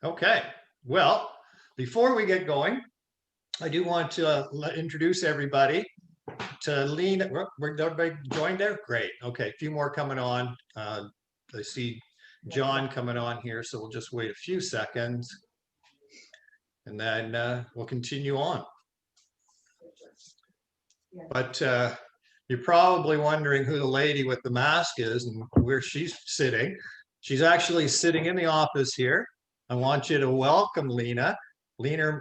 Okay, well, before we get going, I do want to introduce everybody to Lena. We're everybody joined there? Great. Okay, a few more coming on. I see John coming on here, so we'll just wait a few seconds and then we'll continue on. But you're probably wondering who the lady with the mask is and where she's sitting. She's actually sitting in the office here. I want you to welcome Lena. Lena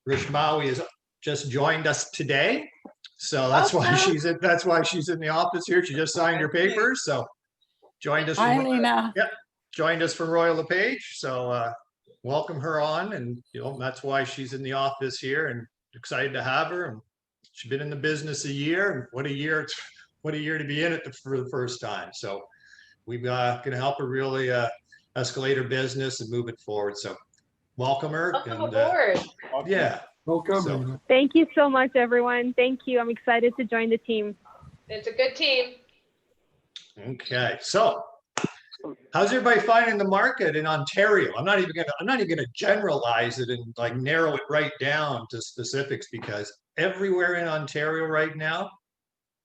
Rishmawi has just joined us today. So that's why she's in the office here. She just signed her papers. So joined us. Hi, Lena. Yep, joined us from Royal LePage. So welcome her on, and that's why she's in the office here, and excited to have her. And she's been in the business a year, and what a year to be in it for the first time. So we've going to help her really escalate her business and move it forward. So welcome her. Welcome aboard. Yeah. Welcome. So, thank you so much, everyone. Thank you. I'm excited to join the team. It's a good team. okay. So how's everybody finding the market in Ontario? I'm not even gonna generalize it and like narrow it right down to specifics, because everywhere in Ontario right now,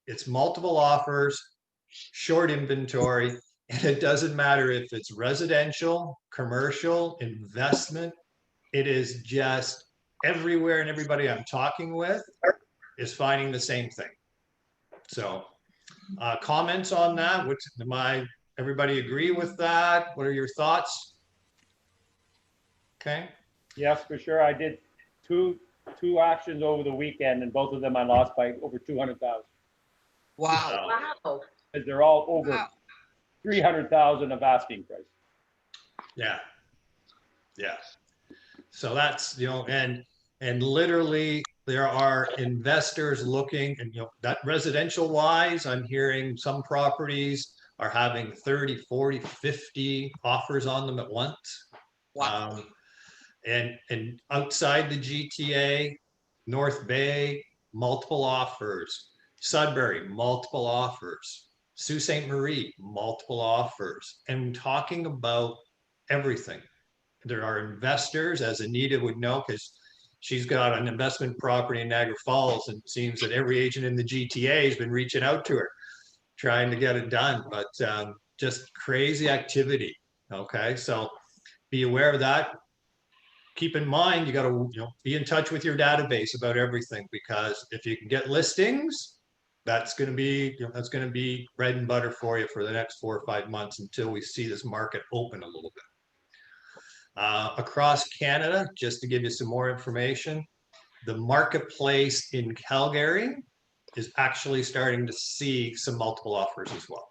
it's multiple offers, short inventory, and it doesn't matter if it's residential, commercial, investment. It is just everywhere, and everybody I'm talking with is finding the same thing. So comments on that? Everybody agree with that? What are your thoughts? Okay. Yes, for sure. I did two auctions over the weekend, and both of them I lost by over 200,000. Wow. Wow. Because they're all over 300,000 of asking price. Yeah. Yeah. So that's, and literally there are investors looking, and that residential wise, I'm hearing some properties are having 30, 40, 50 offers on them at once. Wow. And outside the GTA, North Bay, multiple offers. Sudbury, multiple offers. Sault Ste. Marie, multiple offers. And talking about everything. There are investors, as Anita would know, because she's got an investment property in Niagara Falls, and it seems that every agent in the GTA has been reaching out to her, trying to get it done. But just crazy activity. Okay, so be aware of that. Keep in mind, you got to be in touch with your database about everything, because if you can get listings, that's going to be bread and butter for you for the next 4 or 5 months until we see this market open a little bit. Across Canada, just to give you some more information, the marketplace in Calgary is actually starting to see some multiple offers as well.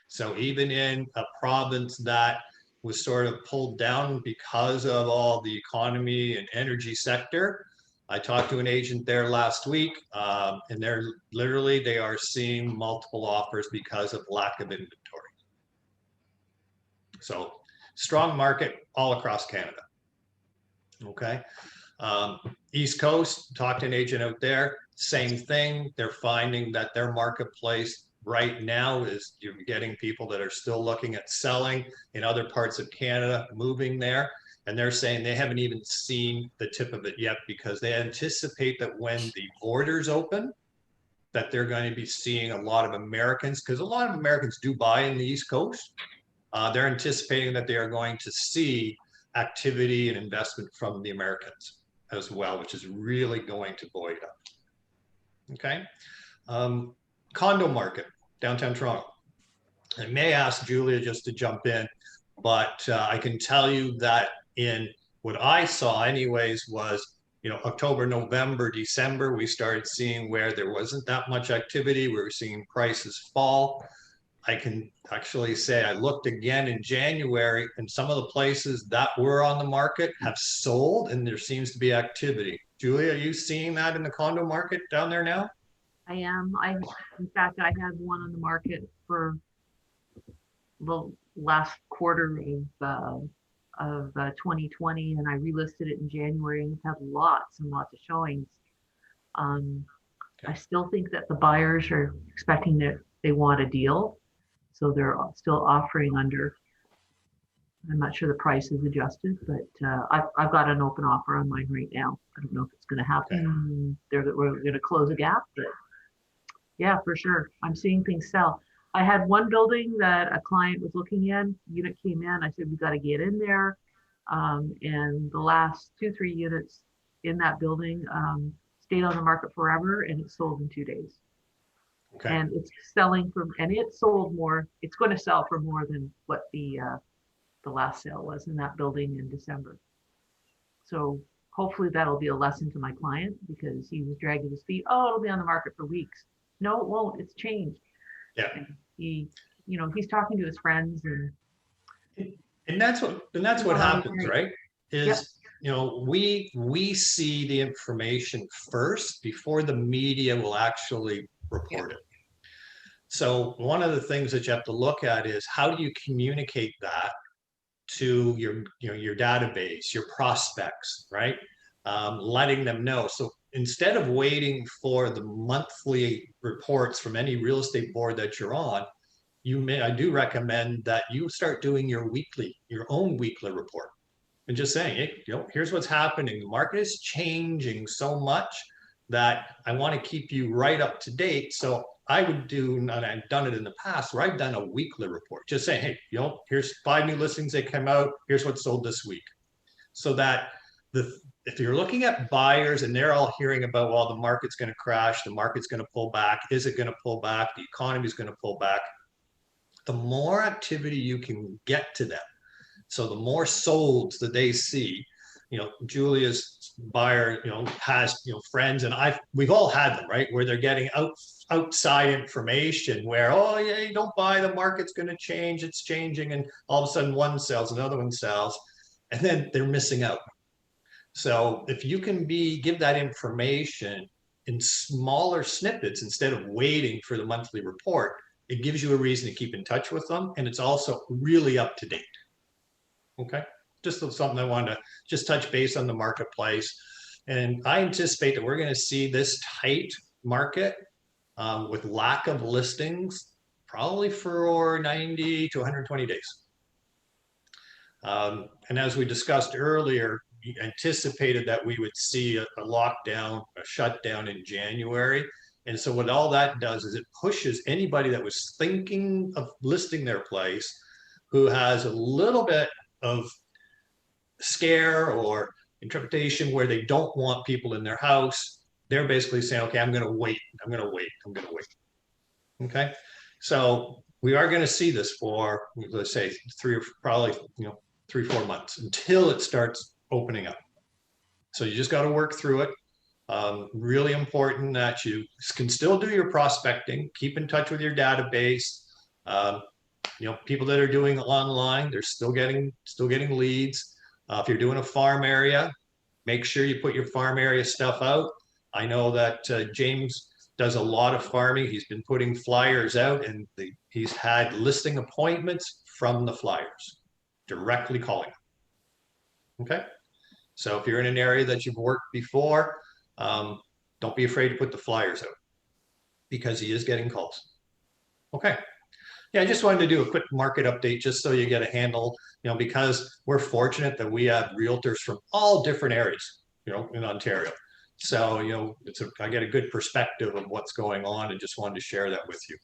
So even in a province that was sort of pulled down because of all the economy and energy sector, I talked to an agent there last week, and they are seeing multiple offers because of lack of inventory. So strong market all across Canada. Okay. East Coast, talked to an agent out there, same thing. They're finding that their marketplace right now is you're getting people that are still looking at selling in other parts of Canada, moving there. And they're saying they haven't even seen the tip of it yet, because they anticipate that when the borders open, that they're going to be seeing a lot of Americans, because a lot of Americans do buy in the East Coast. They're anticipating that they are going to see activity and investment from the Americans as well, which is really going to buoy it up. Okay. Condo market, downtown Toronto. I may ask Julia just to jump in, but I can tell you that in what I saw anyways was, October, November, December, we started seeing where there wasn't that much activity. We were seeing prices fall. I can actually say I looked again in January, and some of the places that were on the market have sold, and there seems to be activity. Julia, are you seeing that in the condo market down there now? I am. In fact, I had one on the market for the last quarter of 2020, and I relisted it in January, and it's had lots and lots of showings. I still think that the buyers are expecting that they want a deal. So they're still offering under I'm not sure the price is adjusted, but I've got an open offer on mine right now. I don't know if it's going to happen. We're going to close a gap, but yeah, for sure. I'm seeing things sell. I had one building that a client was looking in, unit came in. I said, we got to get in there. And the last 2-3 units in that building stayed on the market forever, and it sold in 2 days. Okay. And it's selling from, and it sold more. It's going to sell for more than what the last sale was in that building in December. So hopefully that'll be a lesson to my client, because he was dragging his feet. Oh, it'll be on the market for weeks. No, it won't. It's changed. Yeah. And he's talking to his friends, And that's what happens, right? Is, Yep. we see the information first before the media will actually report it. So one of the things that you have to look at is, how do you communicate that to your database, your prospects, right? Letting them know. So instead of waiting for the monthly reports from any real estate board that you're on, I do recommend that you start doing your own weekly report, and just saying, hey, here's what's happening. The market is changing so much that I want to keep you right up to date. So I would do, and I've done it in the past, where I've done a weekly report, just saying, hey, here's 5 new listings that came out. Here's what sold this week. So that if you're looking at buyers and they're all hearing about, well, the market's going to crash, the market's going to pull back, is it going to pull back, the economy is going to pull back, the more activity you can get to them. So the more solds that they see, Julia's buyer, has, friends, and we've all had them, right? Where they're getting outside information where, oh yeah, you don't buy, the market's going to change, it's changing. And all of a sudden one sells, another one sells, and then they're missing out. So if you can give that information in smaller snippets instead of waiting for the monthly report, it gives you a reason to keep in touch with them. And it's also really up to date. Okay. Just something I wanted to just touch base on the marketplace. And I anticipate that we're going to see this tight market with lack of listings probably for 90 to 120 days. And as we discussed earlier, we anticipated that we would see a lockdown, a shutdown in January. And so what all that does is it pushes anybody that was thinking of listing their place, who has a little bit of scare or interpretation where they don't want people in their house. They're basically saying, okay, I'm going to wait. Okay. So we are going to see this for, let's say, 3-4 months until it starts opening up. So you just got to work through it. Really important that you can still do your prospecting, keep in touch with your database. People that are doing online, they're still getting leads. If you're doing a farm area, make sure you put your farm area stuff out. I know that James does a lot of farming. He's been putting flyers out, and he's had listing appointments from the flyers, directly calling them. Okay. So if you're in an area that you've worked before, don't be afraid to put the flyers out, because he is getting calls. Okay. Yeah, I just wanted to do a quick market update just so you get a handle, because we're fortunate that we have realtors from all different areas, in Ontario. So, I get a good perspective of what's going on, and just wanted to share that with you.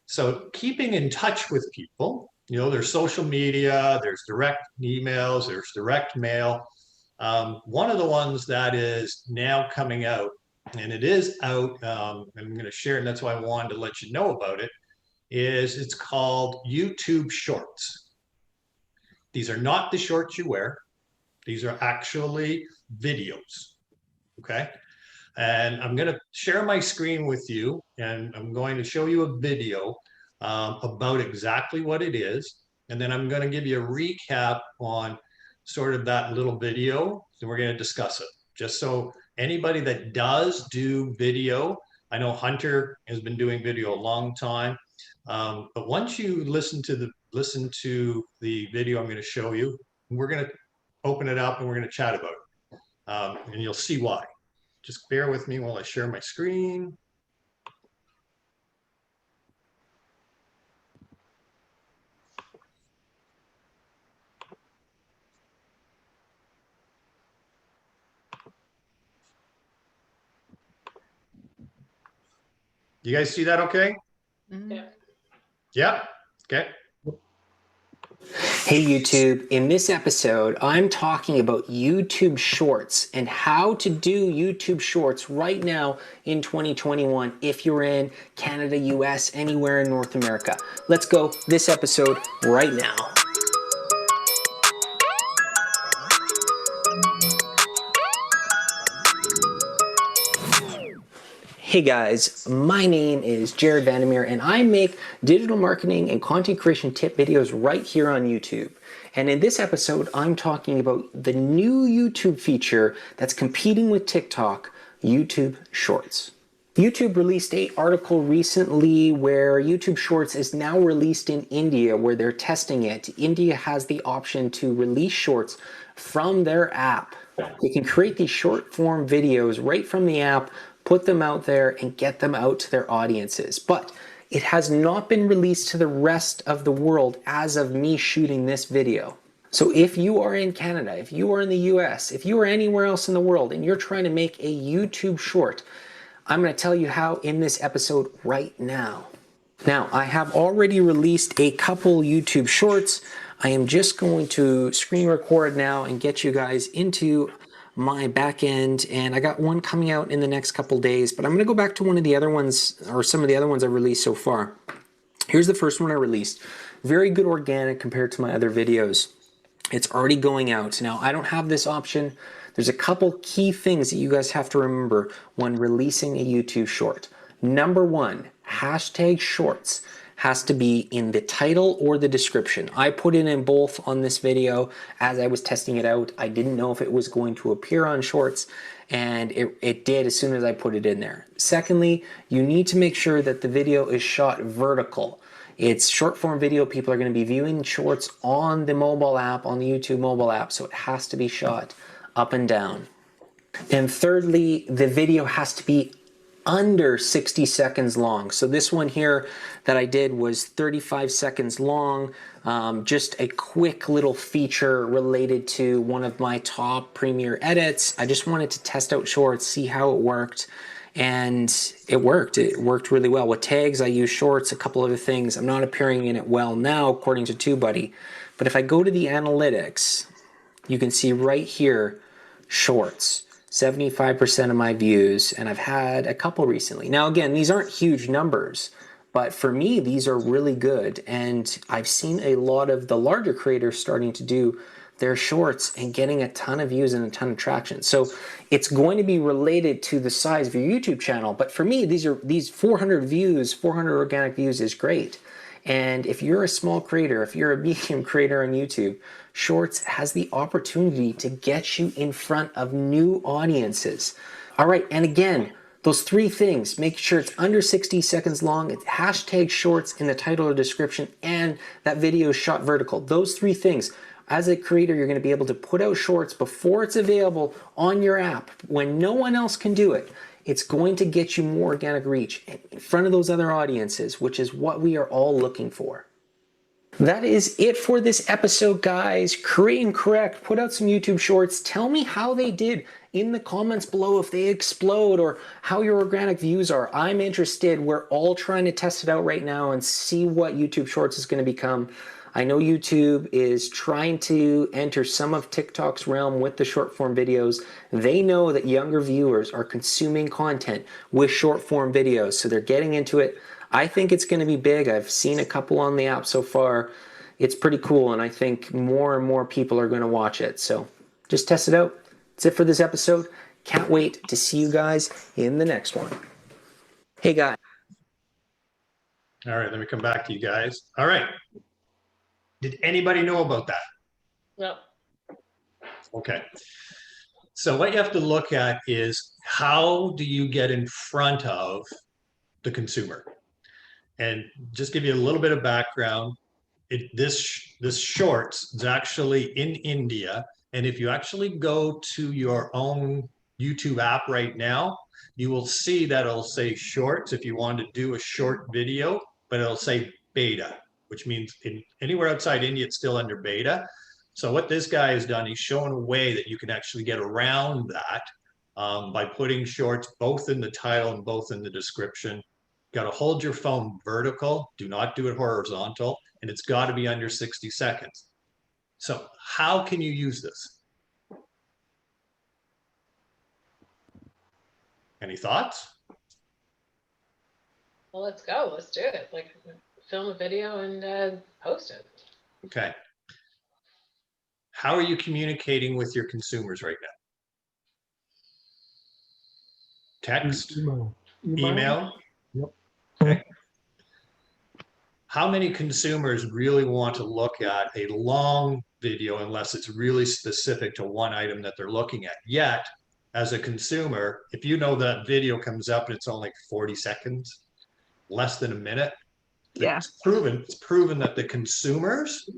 So keeping in touch with people, there's social media, there's direct emails, there's direct mail. One of the ones that is now coming out, and it is out, I'm going to share, and that's why I wanted to let you know about it, it's called YouTube Shorts. These are not the shorts you wear. These are actually videos. Okay. And I'm going to share my screen with you, and I'm going to show you a video about exactly what it is. And then I'm going to give you a recap on sort of that little video, and we're going to discuss it. Just so anybody that does do video, I know Hunter has been doing video a long time, but once you listen to the video I'm going to show you, we're going to open it up and we're going to chat about it, and you'll see why. Just bear with me while I share my screen. You guys see that okay? Yeah. Yeah, okay. Hey YouTube, in this episode, I'm talking about YouTube Shorts and how to do YouTube Shorts right now in 2021 if you're in Canada, US, anywhere in North America. Let's go this episode right now. Hey guys, my name is Jared Vandermeer and I make digital marketing and content creation tip videos right here on YouTube. And in this episode, I'm talking about the new YouTube feature that's competing with TikTok, YouTube Shorts. YouTube released an article recently where YouTube Shorts is now released in India where they're testing it. India has the option to release Shorts from their app. They can create these short form videos right from the app, put them out there and get them out to their audiences. But it has not been released to the rest of the world as of me shooting this video. So if you are in Canada, if you are in the US, if you are anywhere else in the world and you're trying to make a YouTube short, I'm going to tell you how in this episode right now. Now, I have already released a couple YouTube shorts. I am just going to screen record now and get you guys into my back end, and I got one coming out in the next couple days, but I'm going to go back to one of the other ones, or some of the other ones I've released so far. Here's the first one I released. Very good organic compared to my other videos. It's already going out. Now, I don't have this option. There's a couple key things that you guys have to remember when releasing a YouTube short. Number one, hashtag shorts has to be in the title or the description. I put it in both on this video as I was testing it out. I didn't know if it was going to appear on shorts, and it did as soon as I put it in there. Secondly, you need to make sure that the video is shot vertical. It's short form video. People are going to be viewing shorts on the mobile app, on the YouTube mobile app, so it has to be shot up and down. And thirdly, the video has to be under 60 seconds long. So this one here that I did was 35 seconds long, just a quick little feature related to one of my top premiere edits. I just wanted to test out shorts, see how it worked, and it worked. It worked really well. With tags, I use shorts, a couple other things. I'm not appearing in it well now, according to TubeBuddy, but if I go to the analytics, you can see right here, shorts. 75% of my views, and I've had a couple recently. Now again, these aren't huge numbers, but for me, these are really good, and I've seen a lot of the larger creators starting to do their shorts and getting a ton of views and a ton of traction. So it's going to be related to the size of your YouTube channel, but for me, these 400 views, 400 organic views is great. And if you're a small creator, if you're a medium creator on YouTube, Shorts has the opportunity to get you in front of new audiences. All right, and again, those three things, make sure it's under 60 seconds long, it's hashtag shorts in the title or description, and that video is shot vertical. Those three things. As a creator, you're going to be able to put out shorts before it's available on your app when no one else can do it. It's going to get you more organic reach in front of those other audiences, which is what we are all looking for. That is it for this episode, guys. Create and correct, put out some YouTube shorts. Tell me how they did in the comments below, if they explode or how your organic views are. I'm interested. We're all trying to test it out right now and see what YouTube shorts is going to become. I know YouTube is trying to enter some of TikTok's realm with the short form videos. They know that younger viewers are consuming content with short form videos, so they're getting into it. I think it's going to be big. I've seen a couple on the app so far. It's pretty cool, and I think more and more people are going to watch it. So just test it out. That's it for this episode. Can't wait to see you guys in the next one. Hey, guys. All right, let me come back to you guys. All right. Did anybody know about that? No. Okay. So what you have to look at is how do you get in front of the consumer? And just give you a little bit of background. This shorts is actually in India. And if you actually go to your own YouTube app right now, you will see that it'll say shorts if you want to do a short video, but it'll say beta, which means anywhere outside India, it's still under beta. So what this guy has done, he's shown a way that you can actually get around that by putting shorts both in the title and both in the description. got to hold your phone vertical. Do not do it horizontal. And it's got to be under 60 seconds. So how can you use this? Any thoughts? Well, let's go. Let's do it. Like, film a video and post it. Okay. How are you communicating with your consumers right now? Text? Email? Yep. Okay. How many consumers really want to look at a long video unless it's really specific to one item that they're looking at? Yet, as a consumer, if you know that video comes up and it's only 40 seconds, less than a minute, Yeah. it's proven that the consumers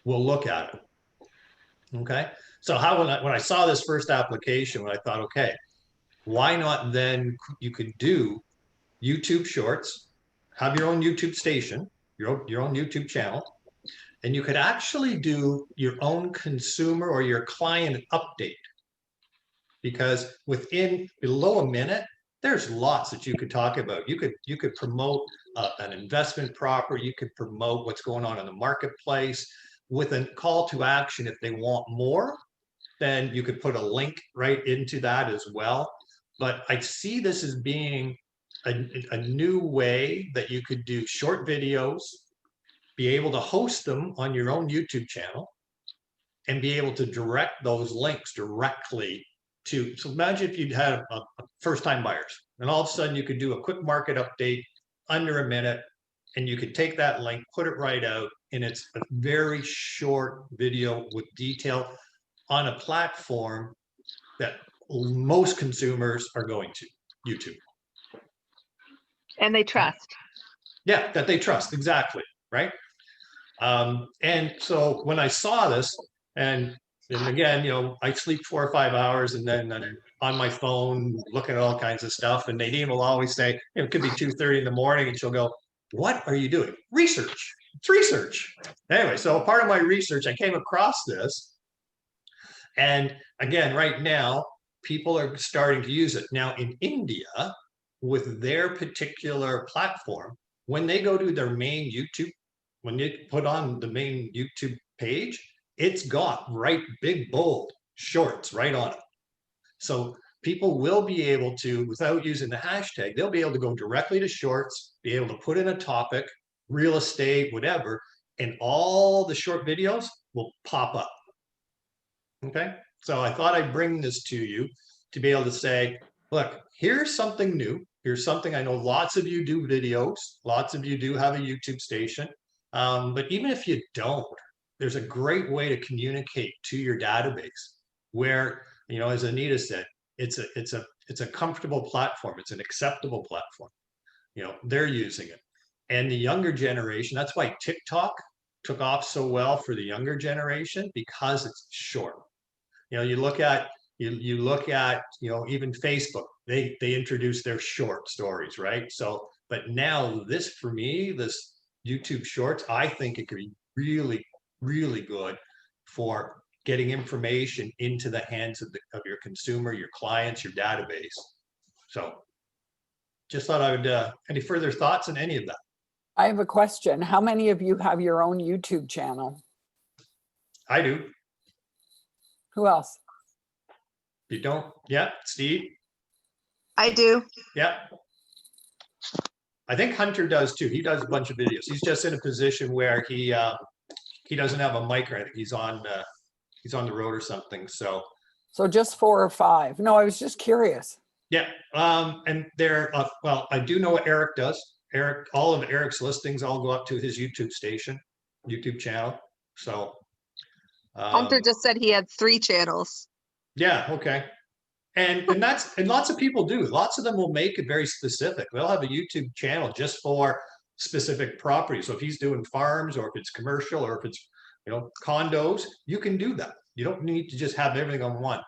will look at it. Okay. So when I saw this first application, I thought, okay, why not then you could do YouTube Shorts, have your own YouTube station, your own YouTube channel, and you could actually do your own consumer or your client update. Because within below a minute, there's lots that you could talk about. You could promote an investment property. You could promote what's going on in the marketplace with a call to action. If they want more, then you could put a link right into that as well. But I see this as being a new way that you could do short videos, be able to host them on your own YouTube channel, and be able to direct those links directly to. So imagine if you'd had a first-time buyers, and all of a sudden you could do a quick market update under a minute, and you could take that link, put it right out, and it's a very short video with detail on a platform that most consumers are going to, YouTube. And they trust. Yeah, that they trust, exactly, right? And so when I saw this, and again, I sleep 4 or 5 hours, and then I'm on my phone looking at all kinds of stuff, and Nadine will always say, it could be 2:30 in the morning, and she'll go, what are you doing? Research. It's research. Anyway, so part of my research, I came across this, and again, right now, people are starting to use it. Now in India, with their particular platform, when they go to their main YouTube, when you put on the main YouTube page, it's got right big bold shorts right on it. So people will be able to, without using the hashtag, they'll be able to go directly to shorts, be able to put in a topic, real estate, whatever, and all the short videos will pop up. Okay, so I thought I'd bring this to you to be able to say, look, here's something new. Here's something I know lots of you do videos. Lots of you do have a YouTube station. But even if you don't, there's a great way to communicate to your database where, as Anita said, it's a comfortable platform. It's an acceptable platform. They're using it. And the younger generation, that's why TikTok took off so well for the younger generation, because it's short. You look at even Facebook, they introduced their short stories, right? So, but now this, for me, this YouTube Shorts, I think it could be really, really good for getting information into the hands of your consumer, your clients, your database. So just thought I would, any further thoughts on any of that? I have a question. How many of you have your own YouTube channel? I do. Who else? You don't? Yeah, Steve? I do. Yeah. I think Hunter does too. He does a bunch of videos. He's just in a position where he doesn't have a mic, or I think he's on the road or something. So just 4 or 5. No, I was just curious. yeah. And there, well, I do know what Eric does. All of Eric's listings all go up to his YouTube channel. So Hunter just said he had 3 channels. yeah, okay. And lots of people do. Lots of them will make it very specific. They'll have a YouTube channel just for specific properties. So if he's doing farms, or if it's commercial, or if it's condos, you can do that. You don't need to just have everything on one.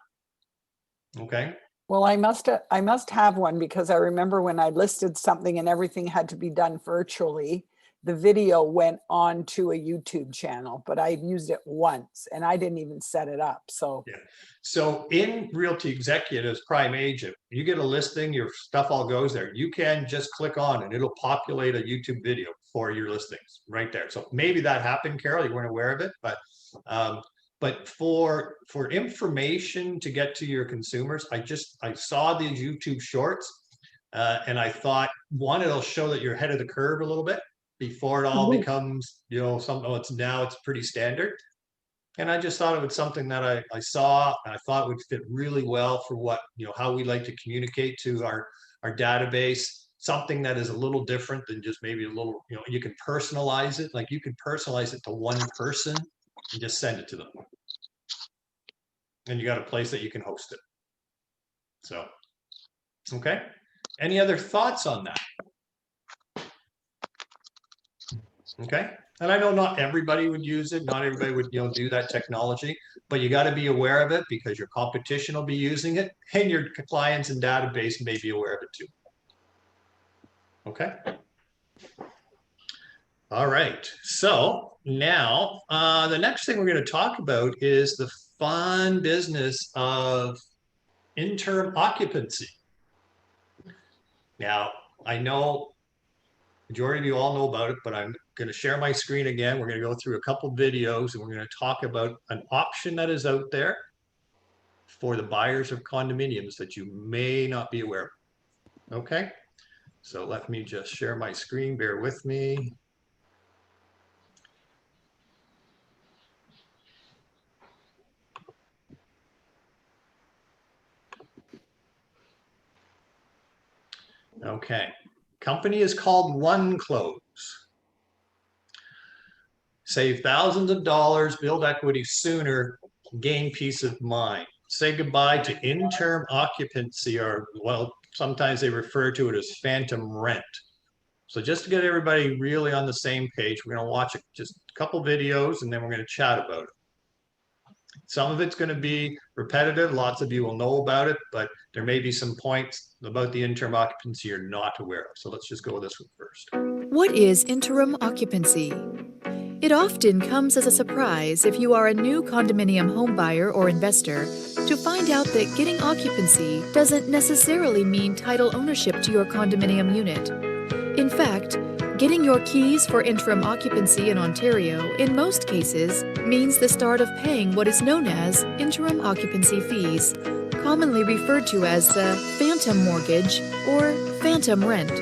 Okay. Well, I must have one, because I remember when I listed something and everything had to be done virtually, the video went on to a YouTube channel, but I've used it once and I didn't even set it up. So Yeah. So in Realty Executives Prime Agent, you get a listing, your stuff all goes there. You can just click on and it'll populate a YouTube video for your listings right there. So maybe that happened, Carol, you weren't aware of it, but for information to get to your consumers, I saw these YouTube shorts and I thought, one, it'll show that you're ahead of the curve a little bit before it all becomes, something, it's pretty standard. And I just thought it was something that I saw and I thought would fit really well for what, how we like to communicate to our database, something that is a little different than just maybe a little, you can personalize it. Like you can personalize it to one person and just send it to them. And you got a place that you can host it. So, okay. Any other thoughts on that? Okay. And I know not everybody would use it. Not everybody would, do that technology, but you got to be aware of it because your competition will be using it and your clients and database may be aware of it too. Okay. All right. So now the next thing we're going to talk about is the fun business of interim occupancy. Now, I know majority of you all know about it, but I'm going to share my screen again. We're going to go through a couple videos and we're going to talk about an option that is out there for the buyers of condominiums that you may not be aware of. Okay, so let me just share my screen. Bear with me. Okay, company is called One Close. Save thousands of dollars, build equity sooner, gain peace of mind. Say goodbye to interim occupancy, or sometimes they refer to it as phantom rent. So just to get everybody really on the same page, we're going to watch just a couple videos and then we're going to chat about it. Some of it's going to be repetitive. Lots of you will know about it, but there may be some points about the interim occupancy you're not aware of. So let's just go with this one first. What is interim occupancy? It often comes as a surprise if you are a new condominium home buyer or investor to find out that getting occupancy doesn't necessarily mean title ownership to your condominium unit. In fact, getting your keys for interim occupancy in Ontario in most cases means the start of paying what is known as interim occupancy fees, commonly referred to as the phantom mortgage or phantom rent.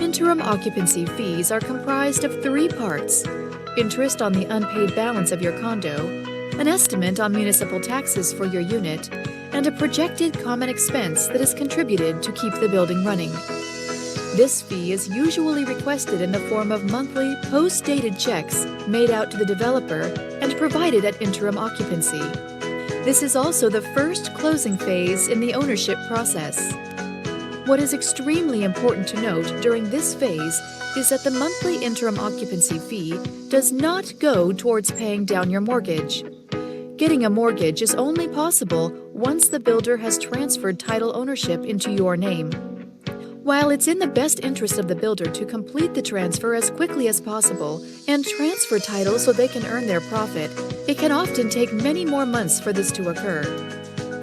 Interim occupancy fees are comprised of three parts: interest on the unpaid balance of your condo, an estimate on municipal taxes for your unit, and a projected common expense that is contributed to keep the building running. This fee is usually requested in the form of monthly post-dated checks made out to the developer and provided at interim occupancy. This is also the first closing phase in the ownership process. What is extremely important to note during this phase is that the monthly interim occupancy fee does not go towards paying down your mortgage. Getting a mortgage is only possible once the builder has transferred title ownership into your name. While it's in the best interest of the builder to complete the transfer as quickly as possible and transfer title so they can earn their profit, it can often take many more months for this to occur.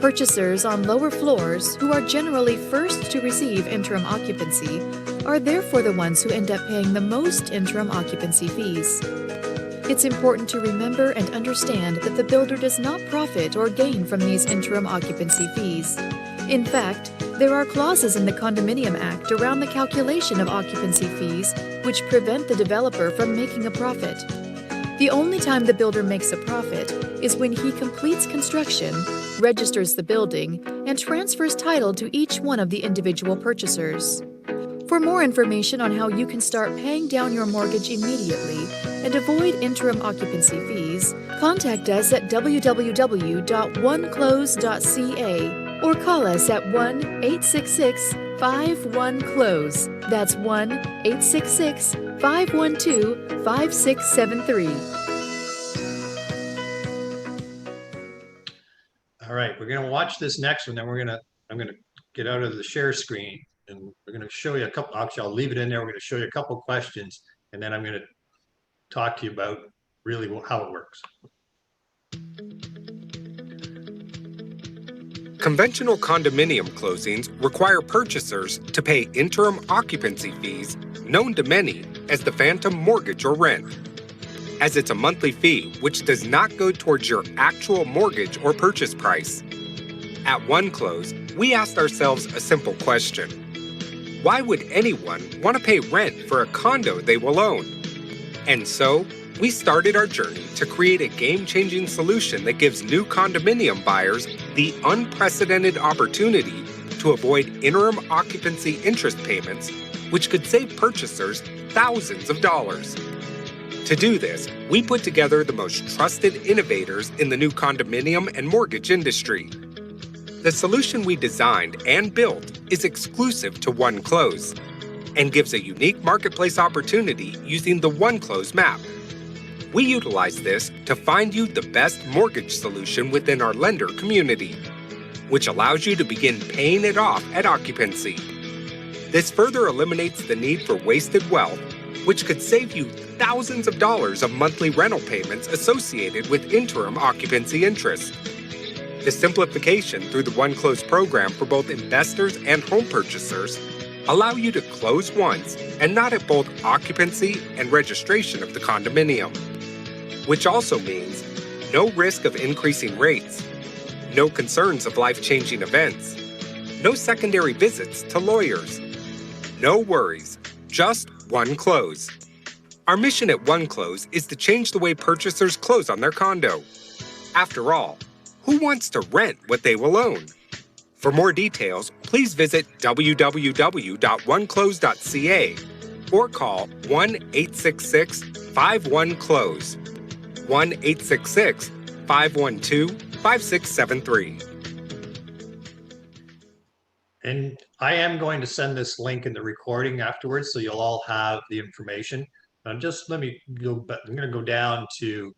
Purchasers on lower floors, who are generally first to receive interim occupancy, are therefore the ones who end up paying the most interim occupancy fees. It's important to remember and understand that the builder does not profit or gain from these interim occupancy fees. In fact, there are clauses in the Condominium Act around the calculation of occupancy fees which prevent the developer from making a profit. The only time the builder makes a profit is when he completes construction, registers the building, and transfers title to each one of the individual purchasers. For more information on how you can start paying down your mortgage immediately and avoid interim occupancy fees, contact us at www.oneclose.ca or call us at 1-866-51-CLOSE. That's 1-866-512-5673. All right, we're going to watch this next one. Then I'm going to get out of the share screen and we're going to show you a couple. Actually, I'll leave it in there. We're going to show you a couple questions And then I'm going to talk to you about really how it works. Conventional condominium closings require purchasers to pay interim occupancy fees, known to many as the phantom mortgage or rent, as it's a monthly fee which does not go towards your actual mortgage or purchase price. At One Close, we asked ourselves a simple question. Why would anyone want to pay rent for a condo they will own? And so, we started our journey to create a game-changing solution that gives new condominium buyers the unprecedented opportunity to avoid interim occupancy interest payments, which could save purchasers thousands of dollars. To do this, we put together the most trusted innovators in the new condominium and mortgage industry. The solution we designed and built is exclusive to One Close and gives a unique marketplace opportunity using the One Close map. We utilize this to find you the best mortgage solution within our lender community, which allows you to begin paying it off at occupancy. This further eliminates the need for wasted wealth, which could save you thousands of dollars of monthly rental payments associated with interim occupancy interest. The simplification through the One Close program for both investors and home purchasers allow you to close once and not at both occupancy and registration of the condominium, which also means no risk of increasing rates, no concerns of life-changing events, no secondary visits to lawyers, no worries, just One Close. Our mission at One Close is to change the way purchasers close on their condo. After all, who wants to rent what they will own? For more details, please visit www.oneclose.ca or call 1-866-51-CLOSE, 1-866-512-5673. And I am going to send this link in the recording afterwards, so you'll all have the information. Let me go, I'm going to go down to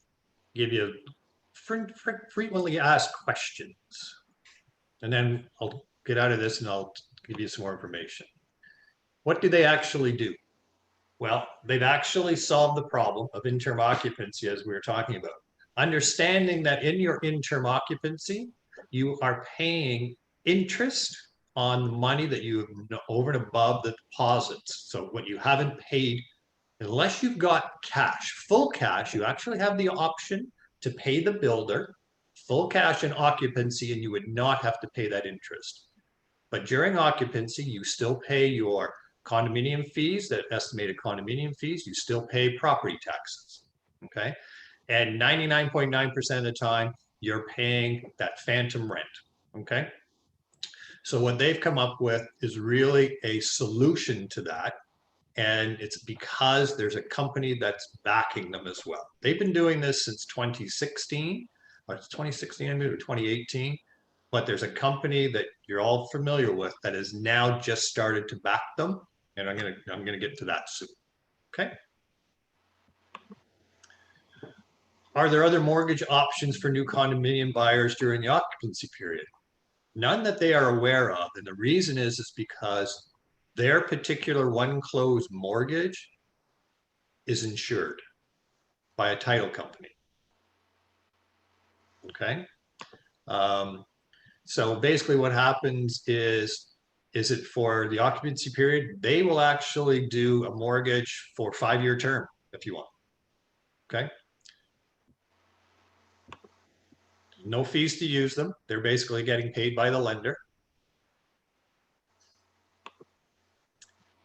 give you frequently asked questions. And then I'll get out of this and I'll give you some more information. What do they actually do? Well, they've actually solved the problem of interim occupancy, as we were talking about. Understanding that in your interim occupancy, you are paying interest on the money that you have over and above the deposits. So what you haven't paid, unless you've got cash, full cash, you actually have the option to pay the builder full cash in occupancy, and you would not have to pay that interest. But during occupancy, you still pay your condominium fees, that estimated condominium fees, you still pay property taxes, okay? And 99.9% of the time, you're paying that phantom rent, okay? So what they've come up with is really a solution to that. And it's because there's a company that's backing them as well. They've been doing this since 2016, or it's 2016 or 2018, but there's a company that you're all familiar with that has now just started to back them. And I'm gonna get to that soon, okay? Are there other mortgage options for new condominium buyers during the occupancy period? None that they are aware of. And the reason is because their particular One Close mortgage is insured by a title company. Okay. So basically what happens is it for the occupancy period, they will actually do a mortgage for a 5-year term if you want. Okay. No fees to use them. They're basically getting paid by the lender.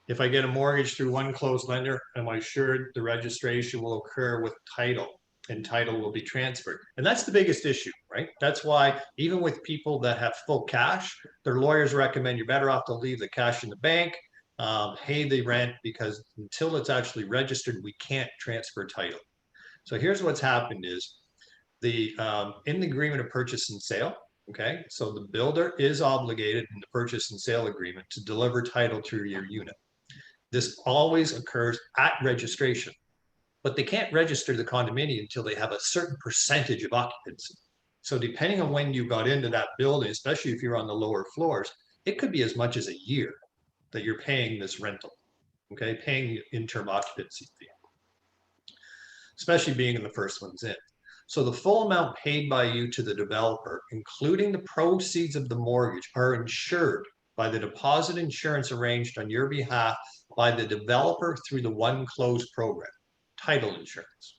If I get a mortgage through One Close lender, am I assured the registration will occur with title and title will be transferred? And that's the biggest issue, right? That's why even with people that have full cash, their lawyers recommend you're better off to leave the cash in the bank, pay the rent, because until it's actually registered, we can't transfer title. So here's what's happened is in the agreement of purchase and sale, okay? So the builder is obligated in the purchase and sale agreement to deliver title to your unit. This always occurs at registration, but they can't register the condominium until they have a certain percentage of occupancy. So depending on when you got into that building, especially if you're on the lower floors, it could be as much as a year that you're paying this rental, okay? Paying the interim occupancy fee. especially being in the first ones in. So the full amount paid by you to the developer, including the proceeds of the mortgage, are insured by the deposit insurance arranged on your behalf by the developer through the One Close program, title insurance.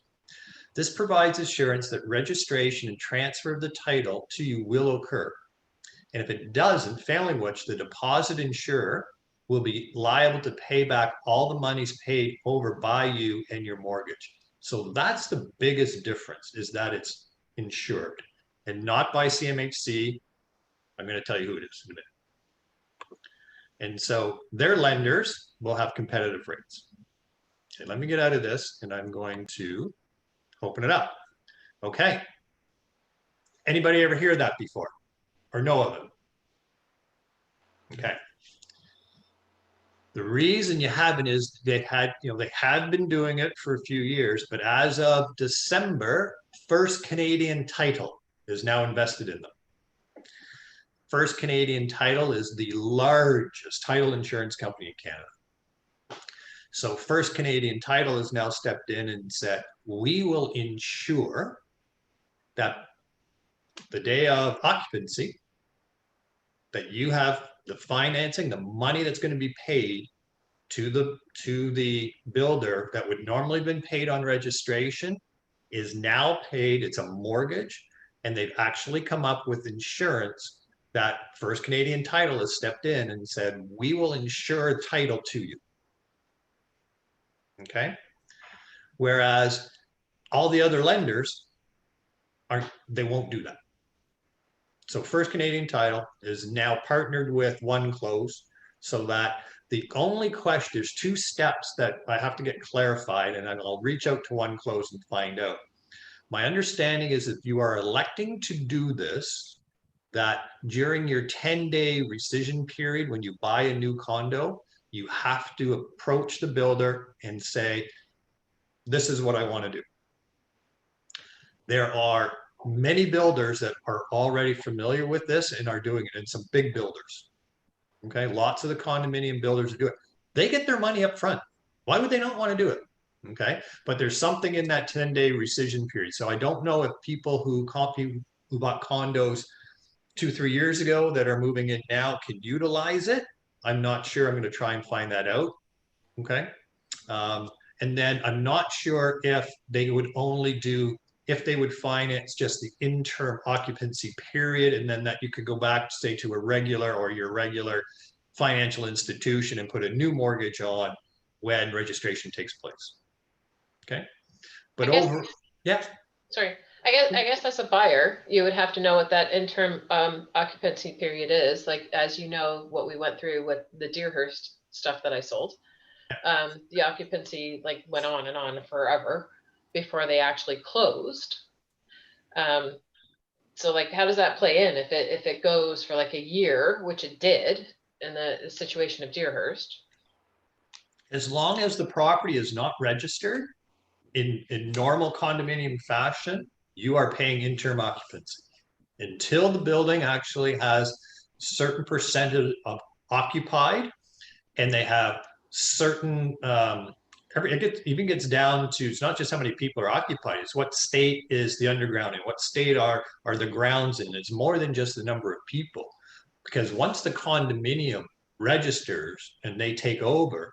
This provides assurance that registration and transfer of the title to you will occur. And if it doesn't, failing which, the deposit insurer will be liable to pay back all the monies paid over by you and your mortgage. So that's the biggest difference, is that it's insured and not by CMHC. I'm going to tell you who it is in a minute. And so their lenders will have competitive rates. Okay, let me get out of this and I'm going to open it up. Okay. Anybody ever hear that before or know of it? Okay. The reason you haven't is they had been doing it for a few years, but as of December, First Canadian Title is now invested in them. First Canadian Title is the largest title insurance company in Canada. So First Canadian Title has now stepped in and said, we will ensure that the day of occupancy, that you have the financing, the money that's going to be paid to the builder that would normally have been paid on registration is now paid. It's a mortgage, and they've actually come up with insurance that First Canadian Title has stepped in and said, we will insure title to you. Okay. Whereas all the other lenders they won't do that. So First Canadian Title is now partnered with One Close, so that the only question, there's two steps that I have to get clarified, and I'll reach out to One Close and find out. My understanding is if you are electing to do this, that during your 10-day rescission period, when you buy a new condo, you have to approach the builder and say, this is what I want to do. There are many builders that are already familiar with this and are doing it, and some big builders. Okay, lots of the condominium builders do it. They get their money up front. Why would they not want to do it? Okay, but there's something in that 10-day rescission period. So I don't know if people who bought condos 2-3 years ago that are moving in now can utilize it. I'm not sure. I'm going to try and find that out. Okay, and then I'm not sure if they would only do, if they would finance just the interim occupancy period, and then that you could go back, say, to a regular or your regular financial institution and put a new mortgage on when registration takes place. Okay, but yeah. Sorry, I guess as a buyer, you would have to know what that interim occupancy period is. Like, as you know, what we went through with the Deerhurst stuff that I sold. The occupancy went on and on forever before they actually closed. So how does that play in if it goes for a year, which it did in the situation of Deerhurst? As long as the property is not registered in normal condominium fashion, you are paying interim occupancy until the building actually has certain percentage of occupied, and they have certain it even gets down to, it's not just how many people are occupied, it's what state is the underground in, what state are the grounds in. It's more than just the number of people, because once the condominium registers and they take over,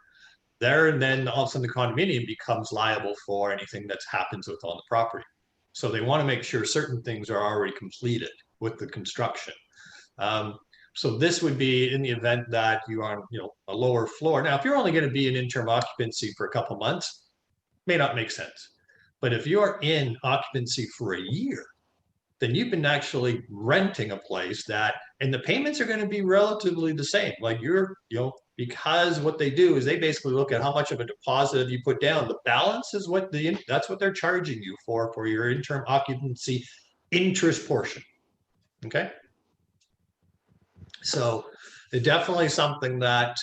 then all of a sudden the condominium becomes liable for anything that happens with on the property. So they want to make sure certain things are already completed with the construction. So this would be in the event that you are, a lower floor. Now, if you're only going to be in interim occupancy for a couple months, may not make sense. But if you're in occupancy for a year, then you've been actually renting a place and the payments are going to be relatively the same. Because what they do is they basically look at how much of a deposit you put down. The balance is that's what they're charging you for your interim occupancy interest portion. Okay. So it's definitely something that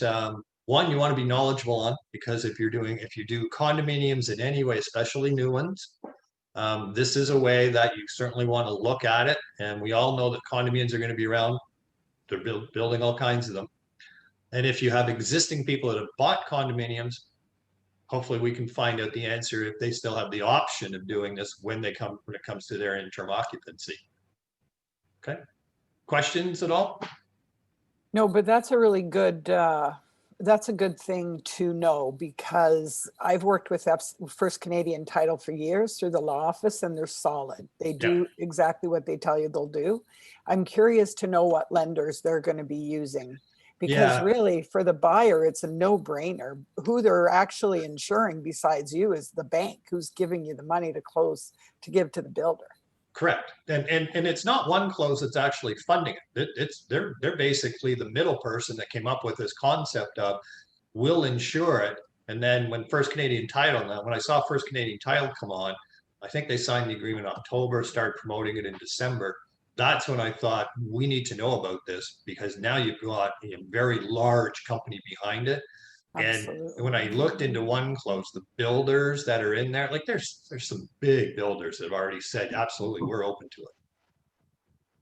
one, you want to be knowledgeable on, because if you do condominiums in any way, especially new ones, this is a way that you certainly want to look at it. And we all know that condominiums are going to be around. They're building all kinds of them. And if you have existing people that have bought condominiums, hopefully we can find out the answer if they still have the option of doing this when it comes to their interim occupancy. Okay, questions at all? No, but that's a really good, that's a good thing to know, because I've worked with First Canadian Title for years through the law office, and they're solid. They do exactly what they tell you they'll do. I'm curious to know what lenders they're going to be using, because really for the buyer, it's a no-brainer. Who they're actually insuring besides you is the bank who's giving you the money to close, to give to the builder. Correct. And it's not One Close that's actually funding it. They're basically the middle person that came up with this concept of we'll insure it. And then when First Canadian Title, now when I saw First Canadian Title come on, I think they signed the agreement in October, started promoting it in December. That's when I thought we need to know about this, because now you've got a very large company behind it. Absolutely. And when I looked into One Close, the builders that are in there, like there's some big builders that have already said, absolutely, we're open to it.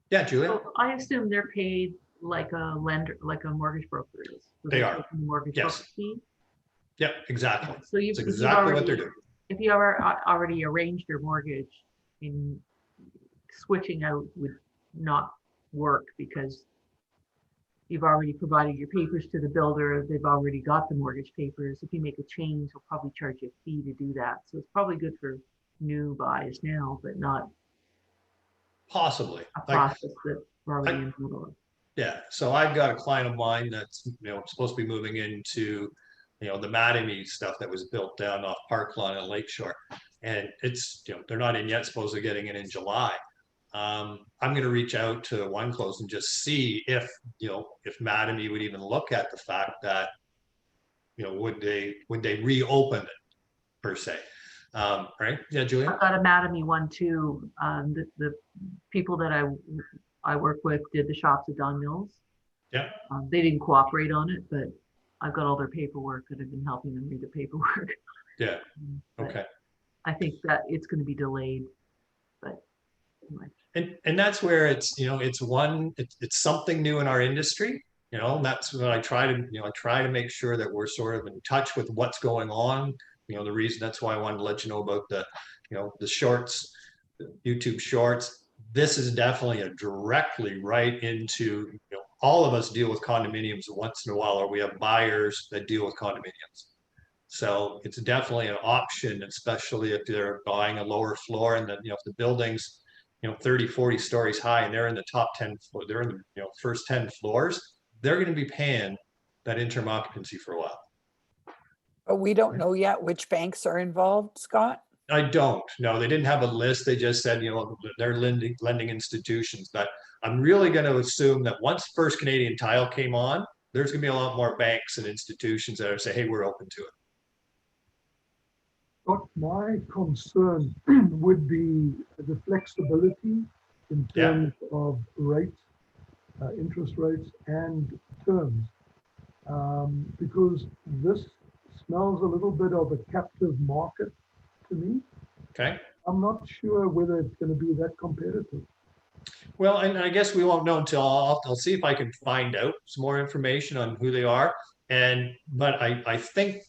Yeah, Julia? So I assume they're paid like a lender, like a mortgage broker is. So They they're are. taking the mortgage Yes. broker fee. Yep, exactly. So That's exactly what they're doing. If you already arranged your mortgage, in switching out would not work, because you've already provided your papers to the builder. They've already got the mortgage papers. If you make a change, they'll probably charge you a fee to do that. So it's probably good for new buys now, but not Possibly. a process that we're already in the middle of. Yeah, so I've got a client of mine that's supposed to be moving into the Mattamy stuff that was built down off Park Lawn and Lakeshore, and it's they're not in yet. Supposedly getting it in July. I'm going to reach out to One Close and just see if Mattamy would even look at the fact that would they reopen it per se. Right? Yeah, Julia. I've got a Mattamy one too. The people that I work with did the shops at Don Mills. Yeah. They didn't cooperate on it, but I've got all their paperwork, and I've been helping them read the paperwork. Yeah. Okay. I think that it's going to be delayed, but anyway. And that's where it's it's something new in our industry. That's what I try to make sure that we're sort of in touch with what's going on. The reason that's why I wanted to let you know about the shorts, the YouTube shorts. This is definitely a directly right into, all of us deal with condominiums once in a while, or we have buyers that deal with condominiums. So it's definitely an option, especially if they're buying a lower floor, and then, if the building's, 30, 40 stories high, and they're in the top 10, they're in the, first 10 floors, they're going to be paying that interim occupancy for a while. But we don't know yet which banks are involved, Scott? I don't. No, they didn't have a list. They just said, they're lending institutions. But I'm really going to assume that once First Canadian Tile came on, there's going to be a lot more banks and institutions that are saying, hey, we're open to it. But my concern would be the flexibility in terms of rates, interest rates, and terms, because this smells a little bit of a captive market to me. Okay. I'm not sure whether it's going to be that competitive. Well, and I guess we won't know until I'll see if I can find out some more information on who they are. But I think,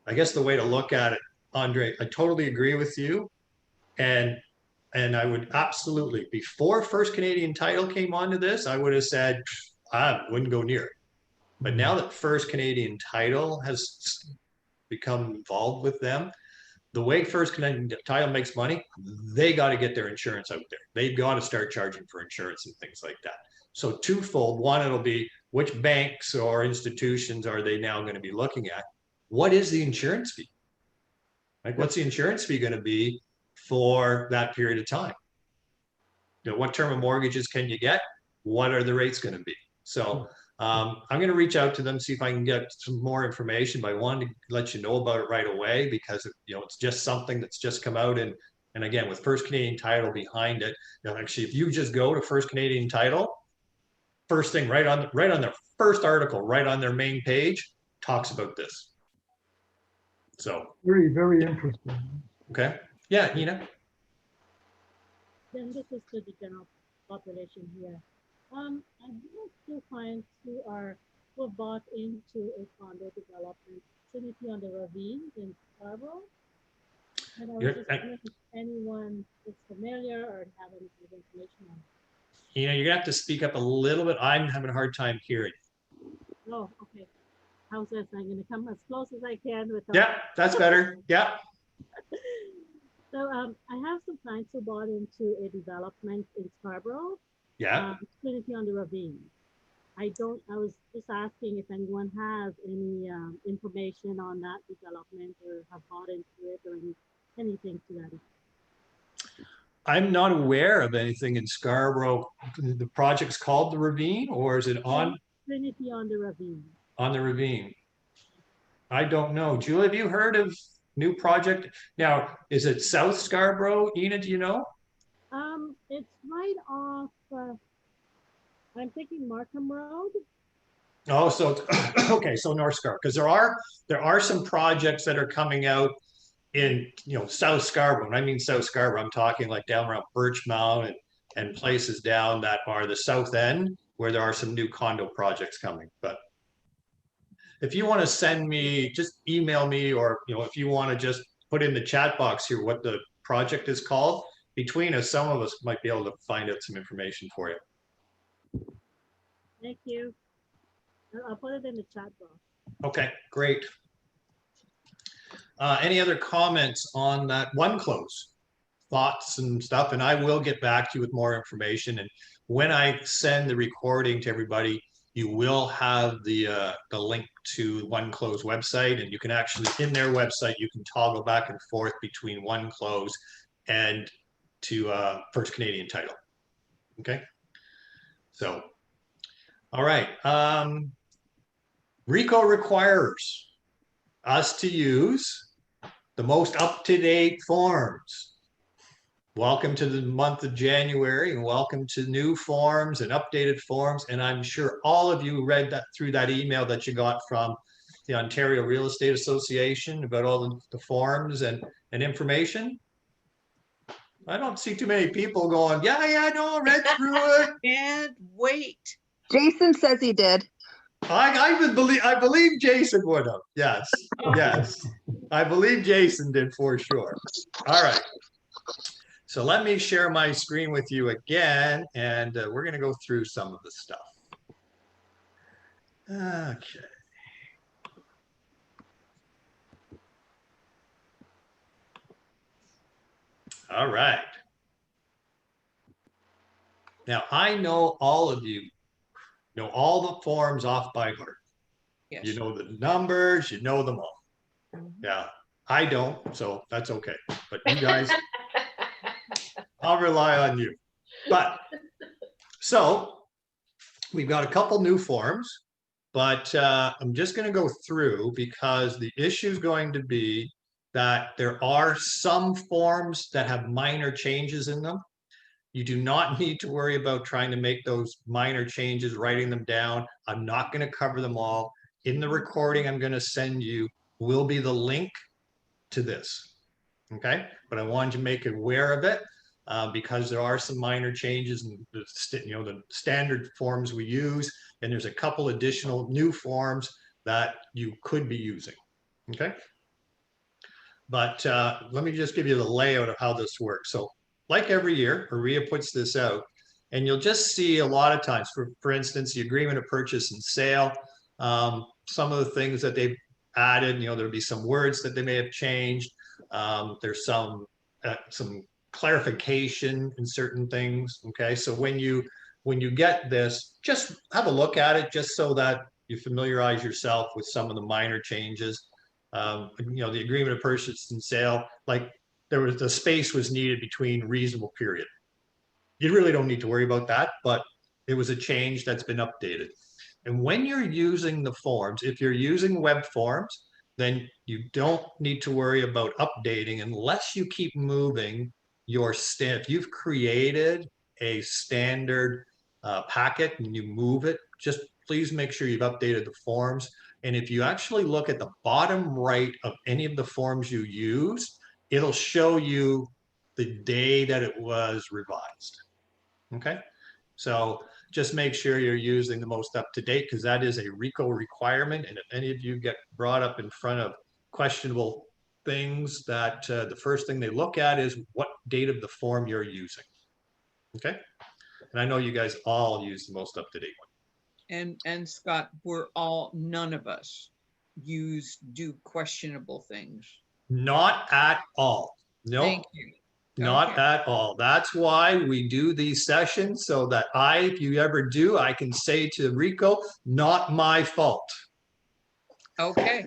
I guess the way to look at it, Andre, I totally agree with you. And I would absolutely, before First Canadian Title came onto this, I would have said, I wouldn't go near it. But now that First Canadian Title has become involved with them, the way First Canadian Title makes money, they got to get their insurance out there. They've got to start charging for insurance and things like that. So twofold. One, it'll be which banks or institutions are they now going to be looking at? What is the insurance fee? Like, what's the insurance fee going to be for that period of time? What term of mortgages can you get? What are the rates going to be? So I'm going to reach out to them, see if I can get some more information. But I wanted to let you know about it right away, because it's just something that's just come out. And again, with First Canadian Title behind it, actually, if you just go to First Canadian Title, first thing right on their first article, right on their main page, talks about this. So very, very interesting. Okay. Yeah, Nina. Then this is to the general population here. I have two clients who have bought into a condo development Trinity on the Ravine in Scarborough. And I was You're- just wondering if anyone is familiar or have any sort of information on it. You know, you're gonna have to speak up a little bit. I'm having a hard time hearing. Oh, okay. How's this? I'm gonna come as close as I can with. Yeah, that's better. Yeah. So I have some clients who bought into a development in Scarborough. Yeah. Trinity on the Ravine. I was just asking if anyone has any information on that development or have bought into it or anything to that effect. I'm not aware of anything in Scarborough. The project's called the Ravine, or is it on Trinity on the Ravine. on the Ravine? I don't know. Julie, have you heard of new project? Now, is it South Scarborough? Ina, do you know? It's right off. I'm thinking Markham Road. Oh, so okay, so North Scarborough, because there are some projects that are coming out in South Scarborough. When I mean South Scarborough, I'm talking like down around Birchmount and places down that are the south end where there are some new condo projects coming. But if you want to send me, just email me, or if you want to just put in the chat box here what the project is called, between us, some of us might be able to find out some information for you. Thank you. I'll put it in the chat box. Okay, great. Any other comments on that one close? Thoughts and stuff, and I will get back to you with more information. And when I send the recording to everybody, you will have the link to One Close website, and you can actually, in their website, you can toggle back and forth between One Close and to First Canadian Title. Okay, so all right. RICO requires us to use the most up-to-date forms. Welcome to the month of January, and welcome to new forms and updated forms. And I'm sure all of you read that through that email that you got from the Ontario Real Estate Association about all the forms and information. I don't see too many people going, yeah, no, I read through it. And wait. Jason says he did. I believe Jason would have. Yes, yes. I believe Jason did for sure. All right. So let me share my screen with you again, and we're going to go through some of the stuff. Okay. All right. Now, I know all of you know all the forms off by heart. Yes. You know the numbers, you know them all. Yeah, I don't, so that's okay. But you guys, I'll rely on you. But so we've got a couple new forms, but I'm just going to go through because the issue is going to be that there are some forms that have minor changes in them. You do not need to worry about trying to make those minor changes, writing them down. I'm not going to cover them all. In the recording I'm going to send you will be the link to this. Okay, but I wanted to make you aware of it because there are some minor changes in the standard forms we use, and there's a couple additional new forms that you could be using. Okay, but let me just give you the layout of how this works. So like every year, OREA puts this out, and you'll just see a lot of times, for instance, the agreement of purchase and sale, some of the things that they've added, there'll be some words that they may have changed. There's some clarification in certain things. Okay, so when you get this, just have a look at it, just so that you familiarize yourself with some of the minor changes. The agreement of purchase and sale, like the space was needed between reasonable period. You really don't need to worry about that, but it was a change that's been updated. And when you're using the forms, if you're using web forms, then you don't need to worry about updating unless you keep moving your if you've created a standard packet and you move it, just please make sure you've updated the forms. And if you actually look at the bottom right of any of the forms you use, it'll show you the day that it was revised. Okay, so just make sure you're using the most up-to-date, because that is a RICO requirement. And if any of you get brought up in front of questionable things, that the first thing they look at is what date of the form you're using. Okay. And I know you guys all use the most up-to-date one. And Scott, none of us do questionable things. Not at all. No. Thank you. Not Okay. at all. That's why we do these sessions, so that if you ever do, I can say to Rico, not my fault. Okay.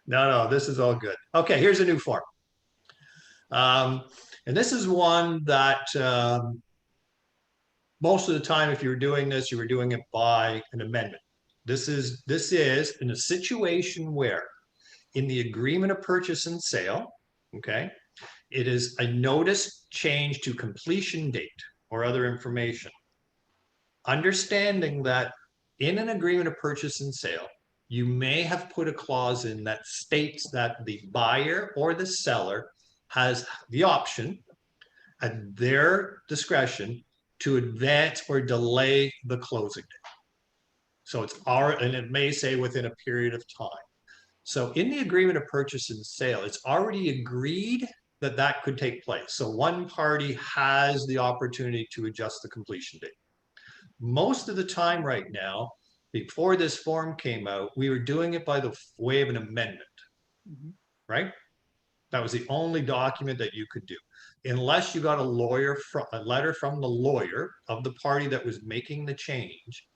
No, this is all good. Okay, here's a new form. And this is one that most of the time, if you were doing this, you were doing it by an amendment. This is in a situation where in the agreement of purchase and sale, okay, it is a notice change to completion date or other information. Understanding that in an agreement of purchase and sale, you may have put a clause in that states that the buyer or the seller has the option at their discretion to advance or delay the closing date. So and it may say within a period of time. So in the agreement of purchase and sale, it's already agreed that that could take place. So one party has the opportunity to adjust the completion date. Most of the time right now, before this form came out, we were doing it by the way of an amendment, right? That was the only document that you could do. Unless you got a letter from the lawyer of the party that was making the change,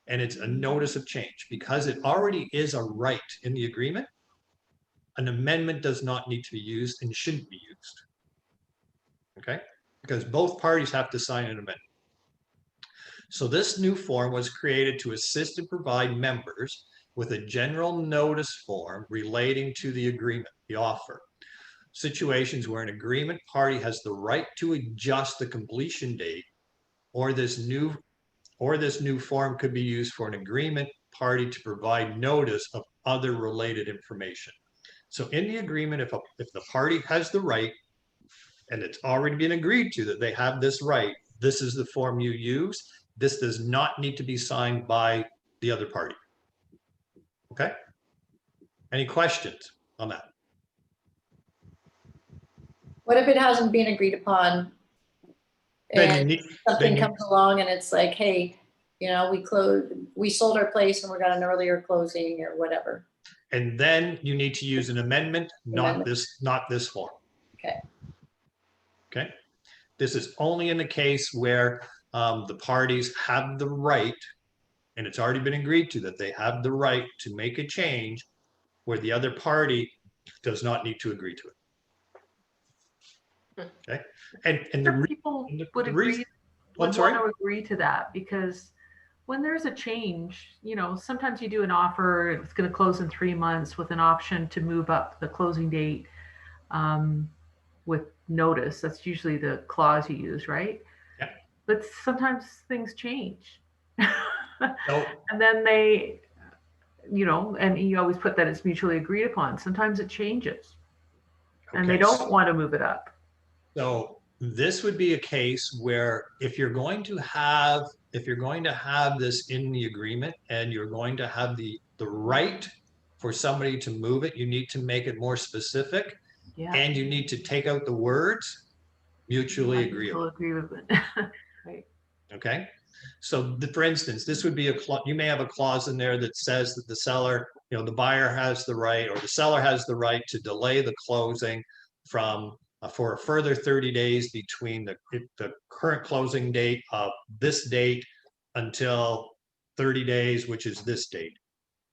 and it's a notice of change. Because it already is a right in the agreement, an amendment does not need to be used and shouldn't be used. Okay? Because both parties have to sign an amendment. So this new form was created to assist and provide members with a general notice form relating to the agreement, the offer. Situations where an agreement party has the right to adjust the completion date, or this new form could be used for an agreement party to provide notice of other related information. So in the agreement, if the party has the right, and it's already been agreed to that they have this right, this is the form you use. This does not need to be signed by the other party. Okay? Any questions on that? What if it hasn't been agreed upon and something comes along and it's like, hey, you know, we sold our place and we got an earlier closing or whatever. And then you need to use an amendment, not this form. Okay. Okay. This is only in the case where the parties have the right, and it's already been agreed to that they have the right to make a change where the other party does not need to agree to it. Okay. And the people would agree, would want to agree to that, because when there's a change, you know, sometimes you do an offer, it's going to close in 3 months with an option to move up the closing date with notice. That's usually the clause you use, right? Yeah. But sometimes things change. Nope. And then they, you know, and you always put that it's mutually agreed upon. Sometimes it changes and they don't want to move it up. So this would be a case where if you're going to have this in the agreement and you're going to have the right for somebody to move it, you need to make it more specific. Yeah. And you need to take out the words mutually agreeable. Agree with it. Right. Okay. So for instance, this would be you may have a clause in there that says that the seller, you know, the buyer has the right, or the seller has the right to delay the closing for a further 30 days between the current closing date of this date until 30 days, which is this date.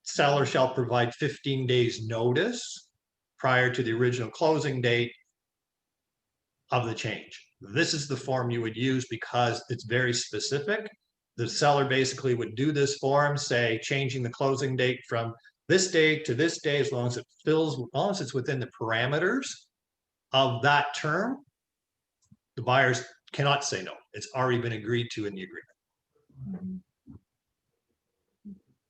Seller shall provide 15 days notice prior to the original closing date of the change. This is the form you would use because it's very specific. The seller basically would do this form, say changing the closing date from this date to this day, as long as it's within the parameters of that term. The buyers cannot say no. It's already been agreed to in the agreement.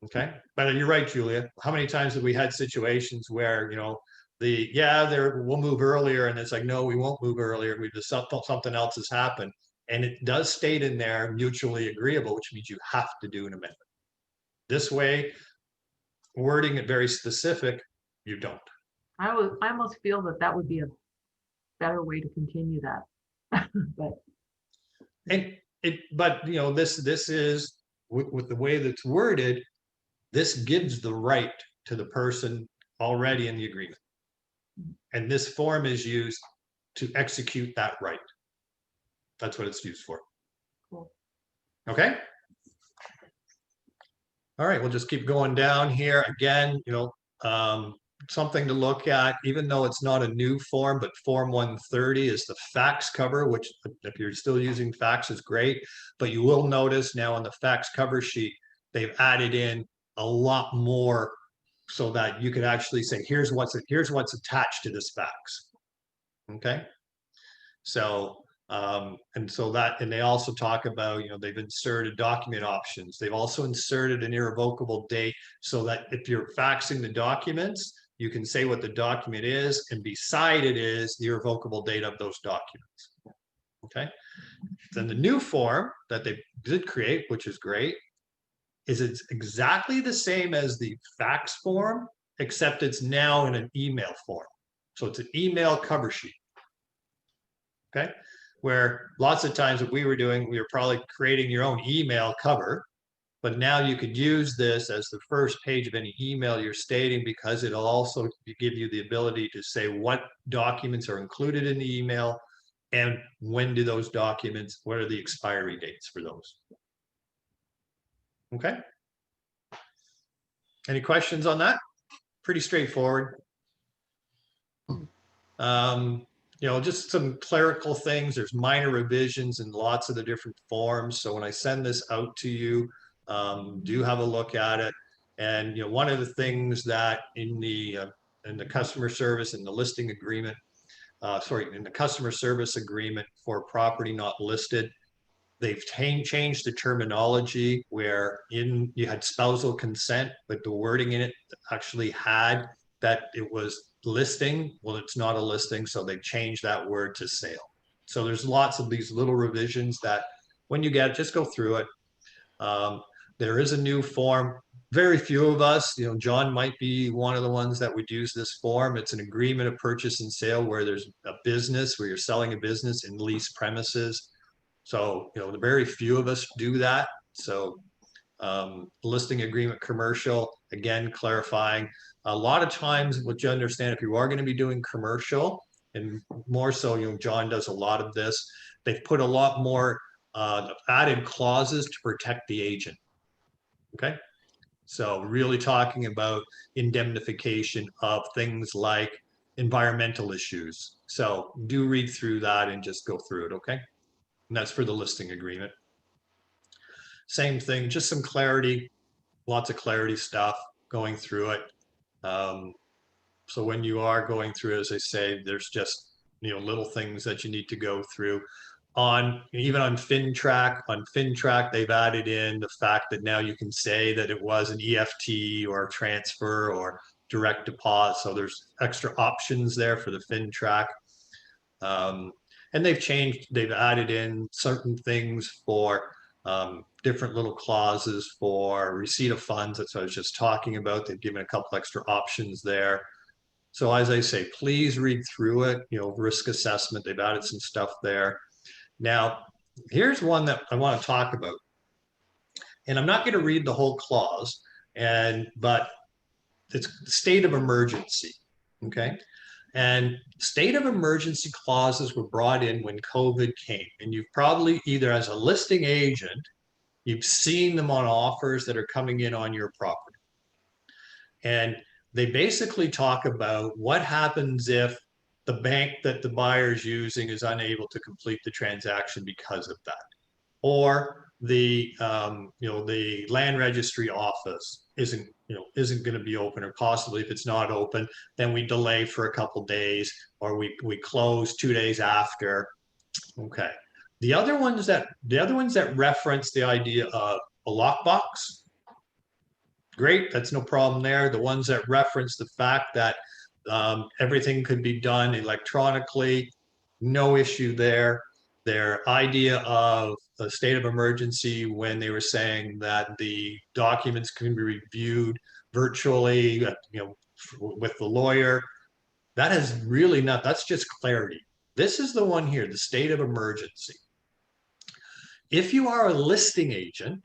Okay, but you're right, Julia. How many times have we had situations where, you know, we'll move earlier, and it's like, no, we won't move earlier. We just something else has happened, And it does state in there mutually agreeable, which means you have to do an amendment. This way, wording it very specific, you don't. I almost feel that that would be a better way to continue that. But you know, this is with the way that's worded, this gives the right to the person already in the agreement. And this form is used to execute that right. That's what it's used for. Cool. Okay. All right, we'll just keep going down here. Again, you know, something to look at, even though it's not a new form, but Form 130 is the fax cover, which if you're still using fax is great. But you will notice now on the fax cover sheet, they've added in a lot more so that you could actually say, here's what's attached to this fax. Okay. So, and they also talk about, you know, they've inserted document options. They've also inserted an irrevocable date so that if you're faxing the documents, you can say what the document is, and beside it is the irrevocable date of those documents. Okay. Then the new form that they did create, which is great, is it's exactly the same as the fax form, except it's now in an email form. So it's an email cover sheet. Okay. Where lots of times what we were doing, we were probably creating your own email cover, but now you could use this as the first page of any email you're stating, because it'll also give you the ability to say what documents are included in the email and when do those documents, what are the expiry dates for those. Okay. Any questions on that? Pretty straightforward. You know, just some clerical things. There's minor revisions in lots of the different forms. So when I send this out to you, do have a look at it. And, you know, one of the things that in the customer service and the listing agreement, in the customer service agreement for property not listed, they've changed the terminology where you had spousal consent, but the wording in it actually had that it was listing. Well, it's not a listing, so they've changed that word to sale. So there's lots of these little revisions that when you get it, just go through it. There is a new form. Very few of us, you know, John might be one of the ones that would use this form. It's an agreement of purchase and sale where there's a business, where you're selling a business in leased premises. So, you know, very few of us do that. So listing agreement commercial, again, clarifying. A lot of times what you understand, if you are going to be doing commercial, and more so, you know, John does a lot of this, they've put a lot more added clauses to protect the agent. Okay. So really talking about indemnification of things like environmental issues. So do read through that and just go through it. Okay. And that's for the listing agreement. Same thing, just some clarity, lots of clarity stuff going through it. So when you are going through, as I say, there's just, you know, little things that you need to go through. Even on FinTrack, they've added in the fact that now you can say that it was an EFT or transfer or direct deposit. So there's extra options there for the FinTrack. And they've added in certain things for different little clauses for receipt of funds. That's what I was just talking about. They've given a couple extra options there. So as I say, please read through it, you know, risk assessment, they've added some stuff there. Now, here's one that I want to talk about. And I'm not going to read the whole clause, but it's state of emergency, okay? And state of emergency clauses were brought in when COVID came. And you've probably either as a listing agent, you've seen them on offers that are coming in on your property. And they basically talk about what happens if the bank that the buyer is using is unable to complete the transaction because of that. Or the the land registry office isn't going to be open, or possibly if it's not open, then we delay for a couple days, or we close 2 days after. Okay. The other ones that reference the idea of a lockbox, great, that's no problem there. The ones that reference the fact that everything could be done electronically, no issue there. their idea of a state of emergency when they were saying that the documents can be reviewed virtually, with the lawyer. That is really not, that's just clarity. This is the one here, the state of emergency. If you are a listing agent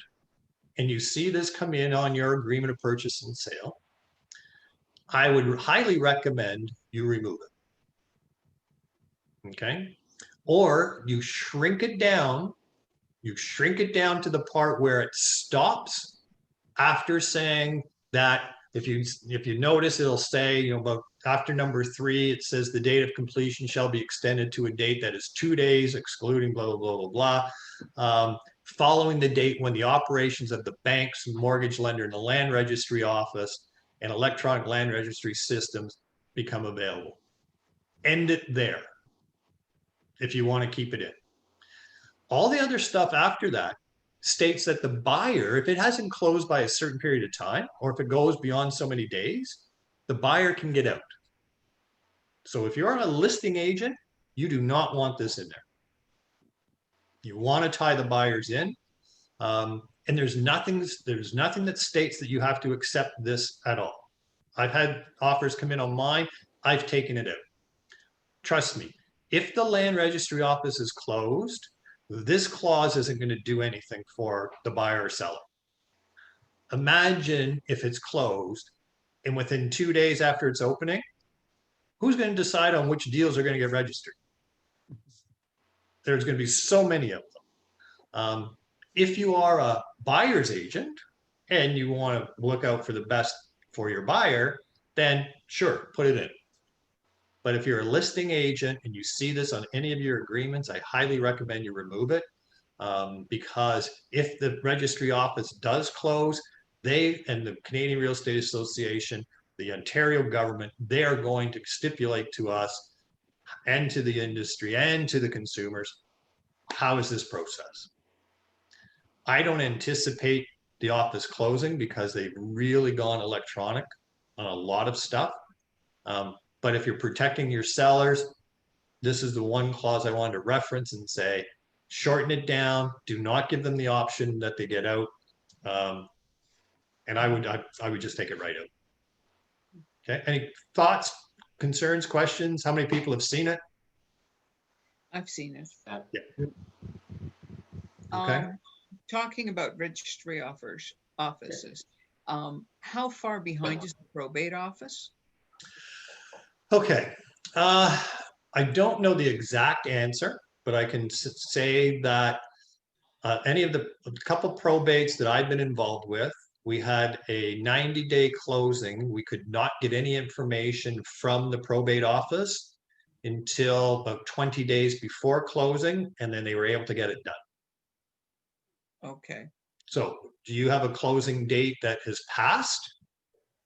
and you see this come in on your agreement of purchase and sale, I would highly recommend you remove it. Okay? Or you shrink it down. You shrink it down to the part where it stops after saying that. If you notice, it'll say, about after number 3, it says the date of completion shall be extended to a date that is 2 days, excluding blah, blah, blah, blah, blah. Following the date when the operations of the banks, mortgage lender, and the land registry office and electronic land registry systems become available. End it there if you want to keep it in. All the other stuff after that states that the buyer, if it hasn't closed by a certain period of time, or if it goes beyond so many days, the buyer can get out. So if you're a listing agent, you do not want this in there. You want to tie the buyers in. And there's nothing that states that you have to accept this at all. I've had offers come in on mine. I've taken it out. Trust me, if the land registry office is closed, this clause isn't going to do anything for the buyer or seller. Imagine if it's closed and within 2 days after it's opening, who's going to decide on which deals are going to get registered? There's going to be so many of them. If you are a buyer's agent and you want to look out for the best for your buyer, then sure, put it in. But if you're a listing agent and you see this on any of your agreements, I highly recommend you remove it, because if the registry office does close, they and the Canadian Real Estate Association, the Ontario government, they are going to stipulate to us and to the industry and to the consumers, how is this process? I don't anticipate the office closing because they've really gone electronic on a lot of stuff. But if you're protecting your sellers, this is the one clause I wanted to reference and say, shorten it down. Do not give them the option that they get out. And I would just take it right out. Okay. Any thoughts, concerns, questions? How many people have seen it? I've seen it. Yeah. Okay. Talking about registry offices, how far behind is the probate office? Okay. I don't know the exact answer, but I can say that any of the couple probates that I've been involved with, we had a 90-day closing. We could not get any information from the probate office until about 20 days before closing, and then they were able to get it done. Okay. So do you have a closing date that has passed?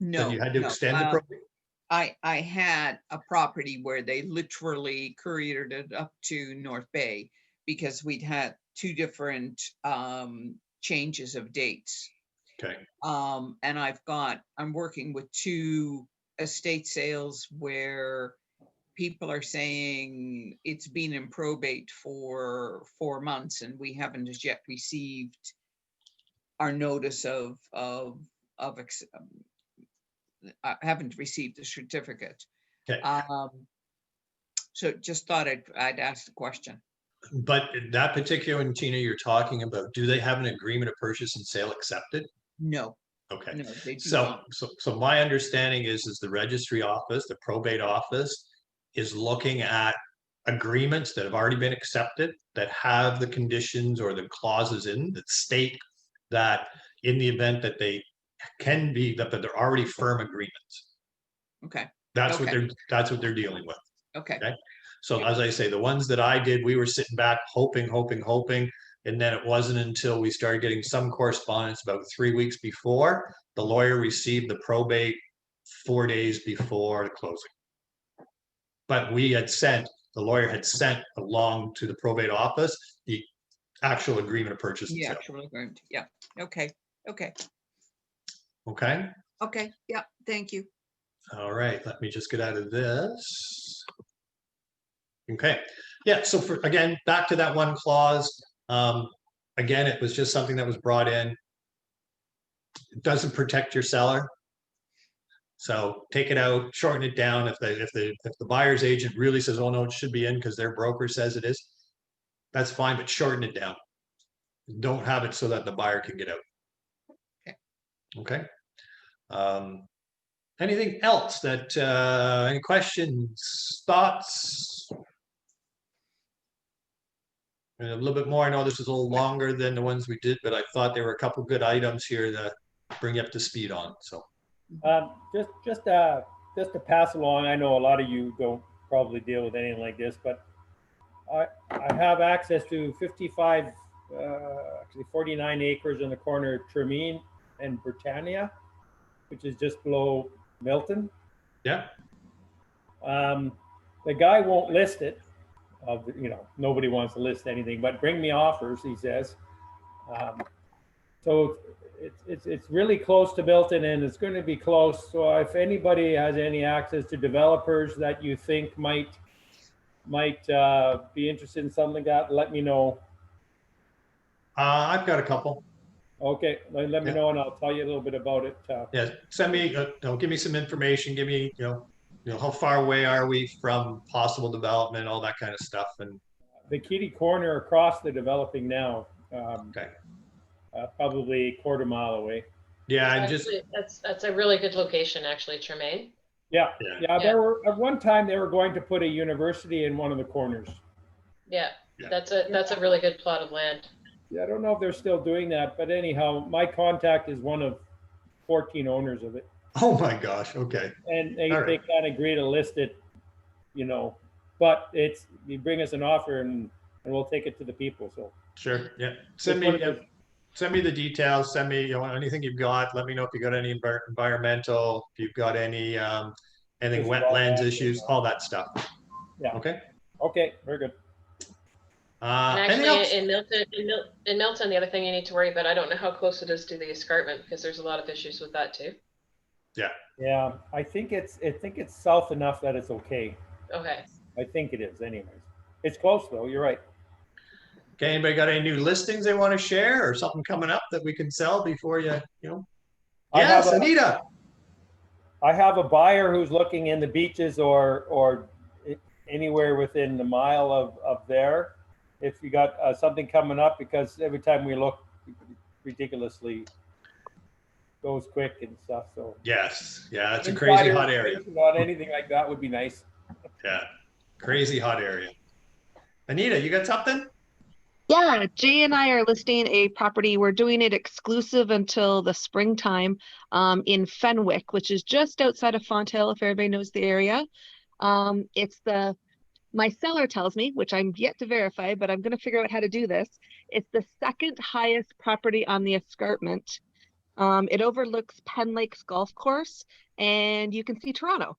No. That you had to extend the probate? I had a property where they literally couriered it up to North Bay because we'd had 2 different changes of dates. Okay. And I'm working with 2 estate sales where people are saying it's been in probate for 4 months and we haven't as yet received our notice I haven't received the certificate. Okay. So just thought I'd ask the question. But that particular one, Tina, you're talking about, do they have an agreement of purchase and sale accepted? No. Okay. No, they do So not. my understanding is the registry office, the probate office, is looking at agreements that have already been accepted that have the conditions or the clauses in that state that in the event that they can be that they're already firm agreements. Okay. That's what they're dealing with. Okay. So as I say, the ones that I did, we were sitting back hoping, and then it wasn't until we started getting some correspondence about 3 weeks before the lawyer received the probate 4 days before the closing. But the lawyer had sent along to the probate office the actual agreement of purchase and sale. Actual agreement. Yeah. Okay. Okay. Okay. Okay. Yeah. Thank you. All right. Let me just get out of this. Okay. Yeah, so for, again, back to that one clause, again, it was just something that was brought in. It doesn't protect your seller. So take it out, shorten it down. If the buyer's agent really says, oh no, it should be in because their broker says it is, that's fine, but shorten it down. Don't have it so that the buyer can get out. Okay. Anything else that, any questions, thoughts? And a little bit more. I know this is a little longer than the ones we did, but I thought there were a couple good items here to bring you up to speed on. So, Just to pass along, I know a lot of you don't probably deal with anything like this, but I have access to 55, actually 49 acres in the corner of Tremine and Britannia, which is just below Milton. Yeah. The guy won't list it. Nobody wants to list anything, but bring me offers, he says. So it's really close to Milton, and it's going to be close. So if anybody has any access to developers that you think might be interested in something like that, let me know. I've got a couple. Okay, let me know, and I'll tell you a little bit about it. Yeah, send me, give me some information. Give me, how far away are we from possible development, all that kind of stuff. And the kitty corner across the developing now. Okay. Probably a quarter mile away. Yeah, and Actually, that's a really good location, actually, Tremaine. Yeah. There were at one time they were going to put a university in one of the corners. Yeah, that's a really good plot of land. Yeah, I don't know if they're still doing that, but anyhow, my contact is one of 14 owners of it. Oh my gosh. Okay. And they can't agree to list it, but you bring us an offer and we'll take it to the people. So sure. Yeah. Send me the details. Send me, anything you've got. Let me know if you got any environmental, if you've got any, anything wetlands issues, all that stuff. Yeah. Okay. Okay. Very good. And actually, in Milton, the other thing you need to worry about, I don't know how close it is to the escarpment, because there's a lot of issues with that too. Yeah. Yeah, I think it's south enough that it's okay. Okay. I think it is, anyways. It's close though. You're right. Okay. Anybody got any new listings they want to share, or something coming up that we can sell before you? Yes, Anita. I have a buyer who's looking in the beaches or anywhere within the mile of there. If you got something coming up, because every time we look, ridiculously goes quick and stuff. So yes, yeah, it's a crazy hot area. On anything like that would be nice. Yeah, crazy hot area. Anita, you got something? Yeah, Jay and I are listing a property. We're doing it exclusive until the springtime in Fenwick, which is just outside of Fonthill, if everybody knows the area. My seller tells me, which I'm yet to verify, but I'm going to figure out how to do this. It's the second highest property on the escarpment. It overlooks Penn Lakes Golf Course, and you can see Toronto.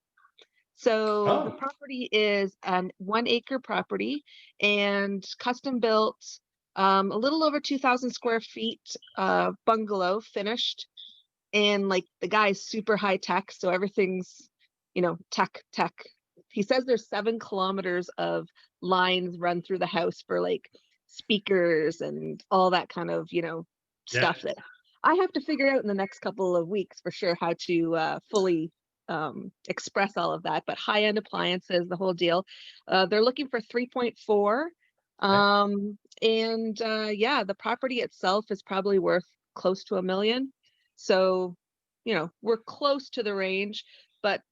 So the property is an 1 acre property and custom built, a little over 2,000 square feet, bungalow finished. And like the guy's super high tech. So everything's, tech. He says there's 7 kilometers of lines run through the house for like speakers and all that kind of, stuff that I have to figure out in the next couple of weeks for sure how to fully express all of that. But high-end appliances, the whole deal. They're looking for 3.4. The property itself is probably worth close to $1 million. So, we're close to the range. But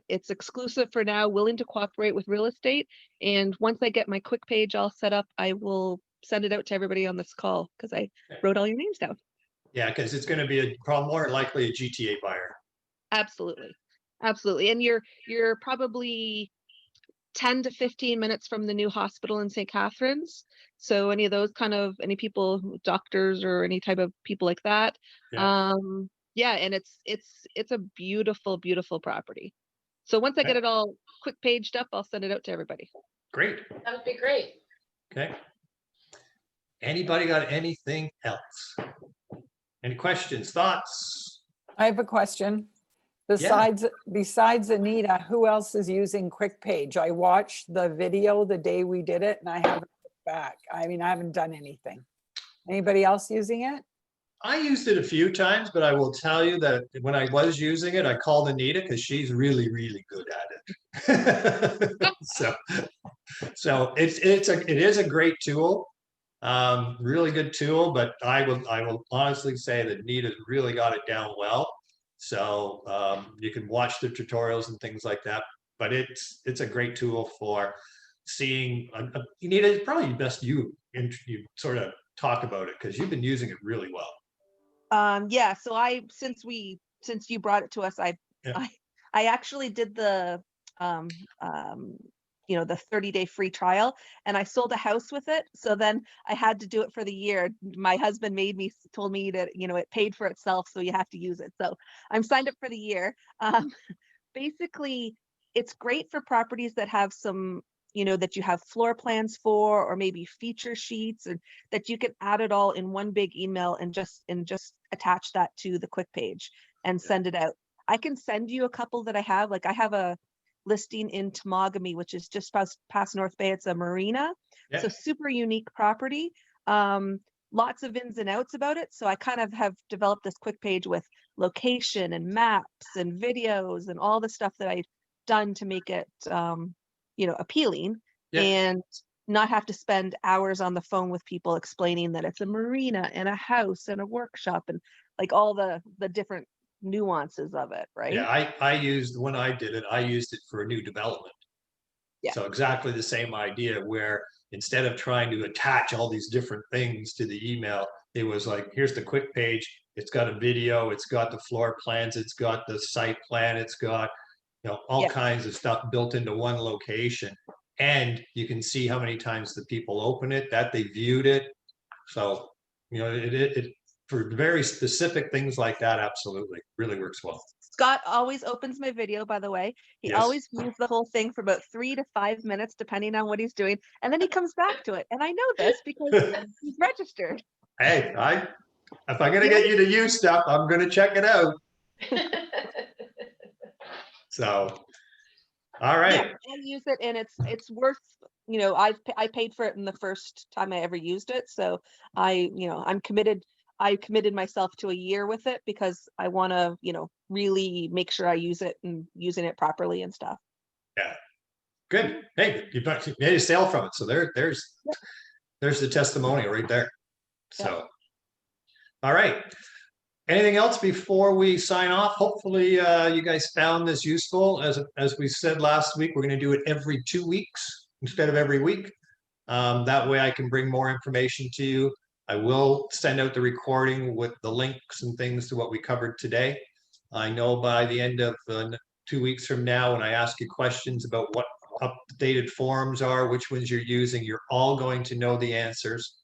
it's exclusive for now, willing to cooperate with real estate. And once I get my quick page all set up, I will send it out to everybody on this call because I wrote all your names down. Yeah, because it's going to be more likely a GTA buyer. Absolutely. And you're probably 10 to 15 minutes from the new hospital in St. Catharines. So any of those any people, doctors or any type of people like that. Yeah. And it's a beautiful, beautiful property. So once I get it all quick paged up, I'll send it out to everybody. Great. That would be great. Okay. Anybody got anything else? Any questions, thoughts? I have a question. Besides Anita, who else is using QuickPage? I watched the video the day we did it and I haven't looked back. I mean, I haven't done anything. Anybody else using it? I used it a few times, but I will tell you that when I was using it, I called Anita because she's really, really good at it. So it is a great tool, really good tool. But I will honestly say that Anita's really got it down well. So you can watch the tutorials and things like that. But it's a great tool for seeing. Anita, it's probably best you sort of talk about it because you've been using it really well. Yeah, so since you brought it to us, I actually did the the 30-day free trial, and I sold a house with it. So then I had to do it for the year. My husband told me that, it paid for itself, so you have to use it. So I'm signed up for the year. Basically, it's great for properties that have some, that you have floor plans for, or maybe feature sheets, and that you can add it all in one big email and just attach that to the QuickPage and send it out. I can send you a couple that I have. Like I have a listing in Temagami, which is just past North Bay. It's a marina. Yeah. So super unique property. Lots of ins and outs about it. So I kind of have developed this QuickPage with location and maps and videos and all the stuff that I've done to make it appealing, and not have to spend hours on the phone with people explaining that it's a marina and a house and a workshop and like all the different nuances of it, right? Yeah, I used, when I did it, I used it for a new development. Yeah. So exactly the same idea, where instead of trying to attach all these different things to the email, it was like, here's the QuickPage. It's got a video, it's got the floor plans, it's got the site plan, it's got all kinds of stuff built into one location. And you can see how many times the people open it, that they viewed it. So, it for very specific things like that, absolutely, really works well. Scott always opens my video, by the way. He always views the whole thing for about 3 to 5 minutes, depending on what he's doing. And then he comes back to it. And I know this because he's registered. Hey, if I'm going to get you to use stuff, I'm going to check it out. So, all right. Yeah, I use it, and it's worth, I paid for it in the first time I ever used it. So I'm committed. I committed myself to a year with it because I want to, really make sure I use it and using it properly and stuff. Yeah. Good. Hey, you made a sale from it. So there's the testimonial right there. So, all right. Anything else before we sign off? Hopefully you guys found this useful. As we said last week, we're going to do it every 2 weeks instead of every week. That way I can bring more information to you. I will send out the recording with the links and things to what we covered today. I know by the end of 2 weeks from now, when I ask you questions about what updated forms are, which ones you're using, you're all going to know the answers.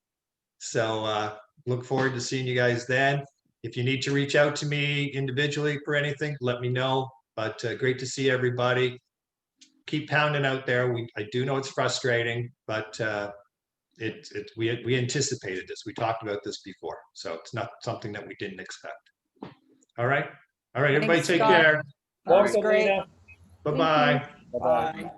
So look forward to seeing you guys then. If you need to reach out to me individually for anything, let me know. But great to see everybody. Keep pounding out there. I do know it's frustrating, but we anticipated this. We talked about this before, so it's not something that we didn't expect. All right, everybody, take care. That was great. Bye-bye. Bye-bye.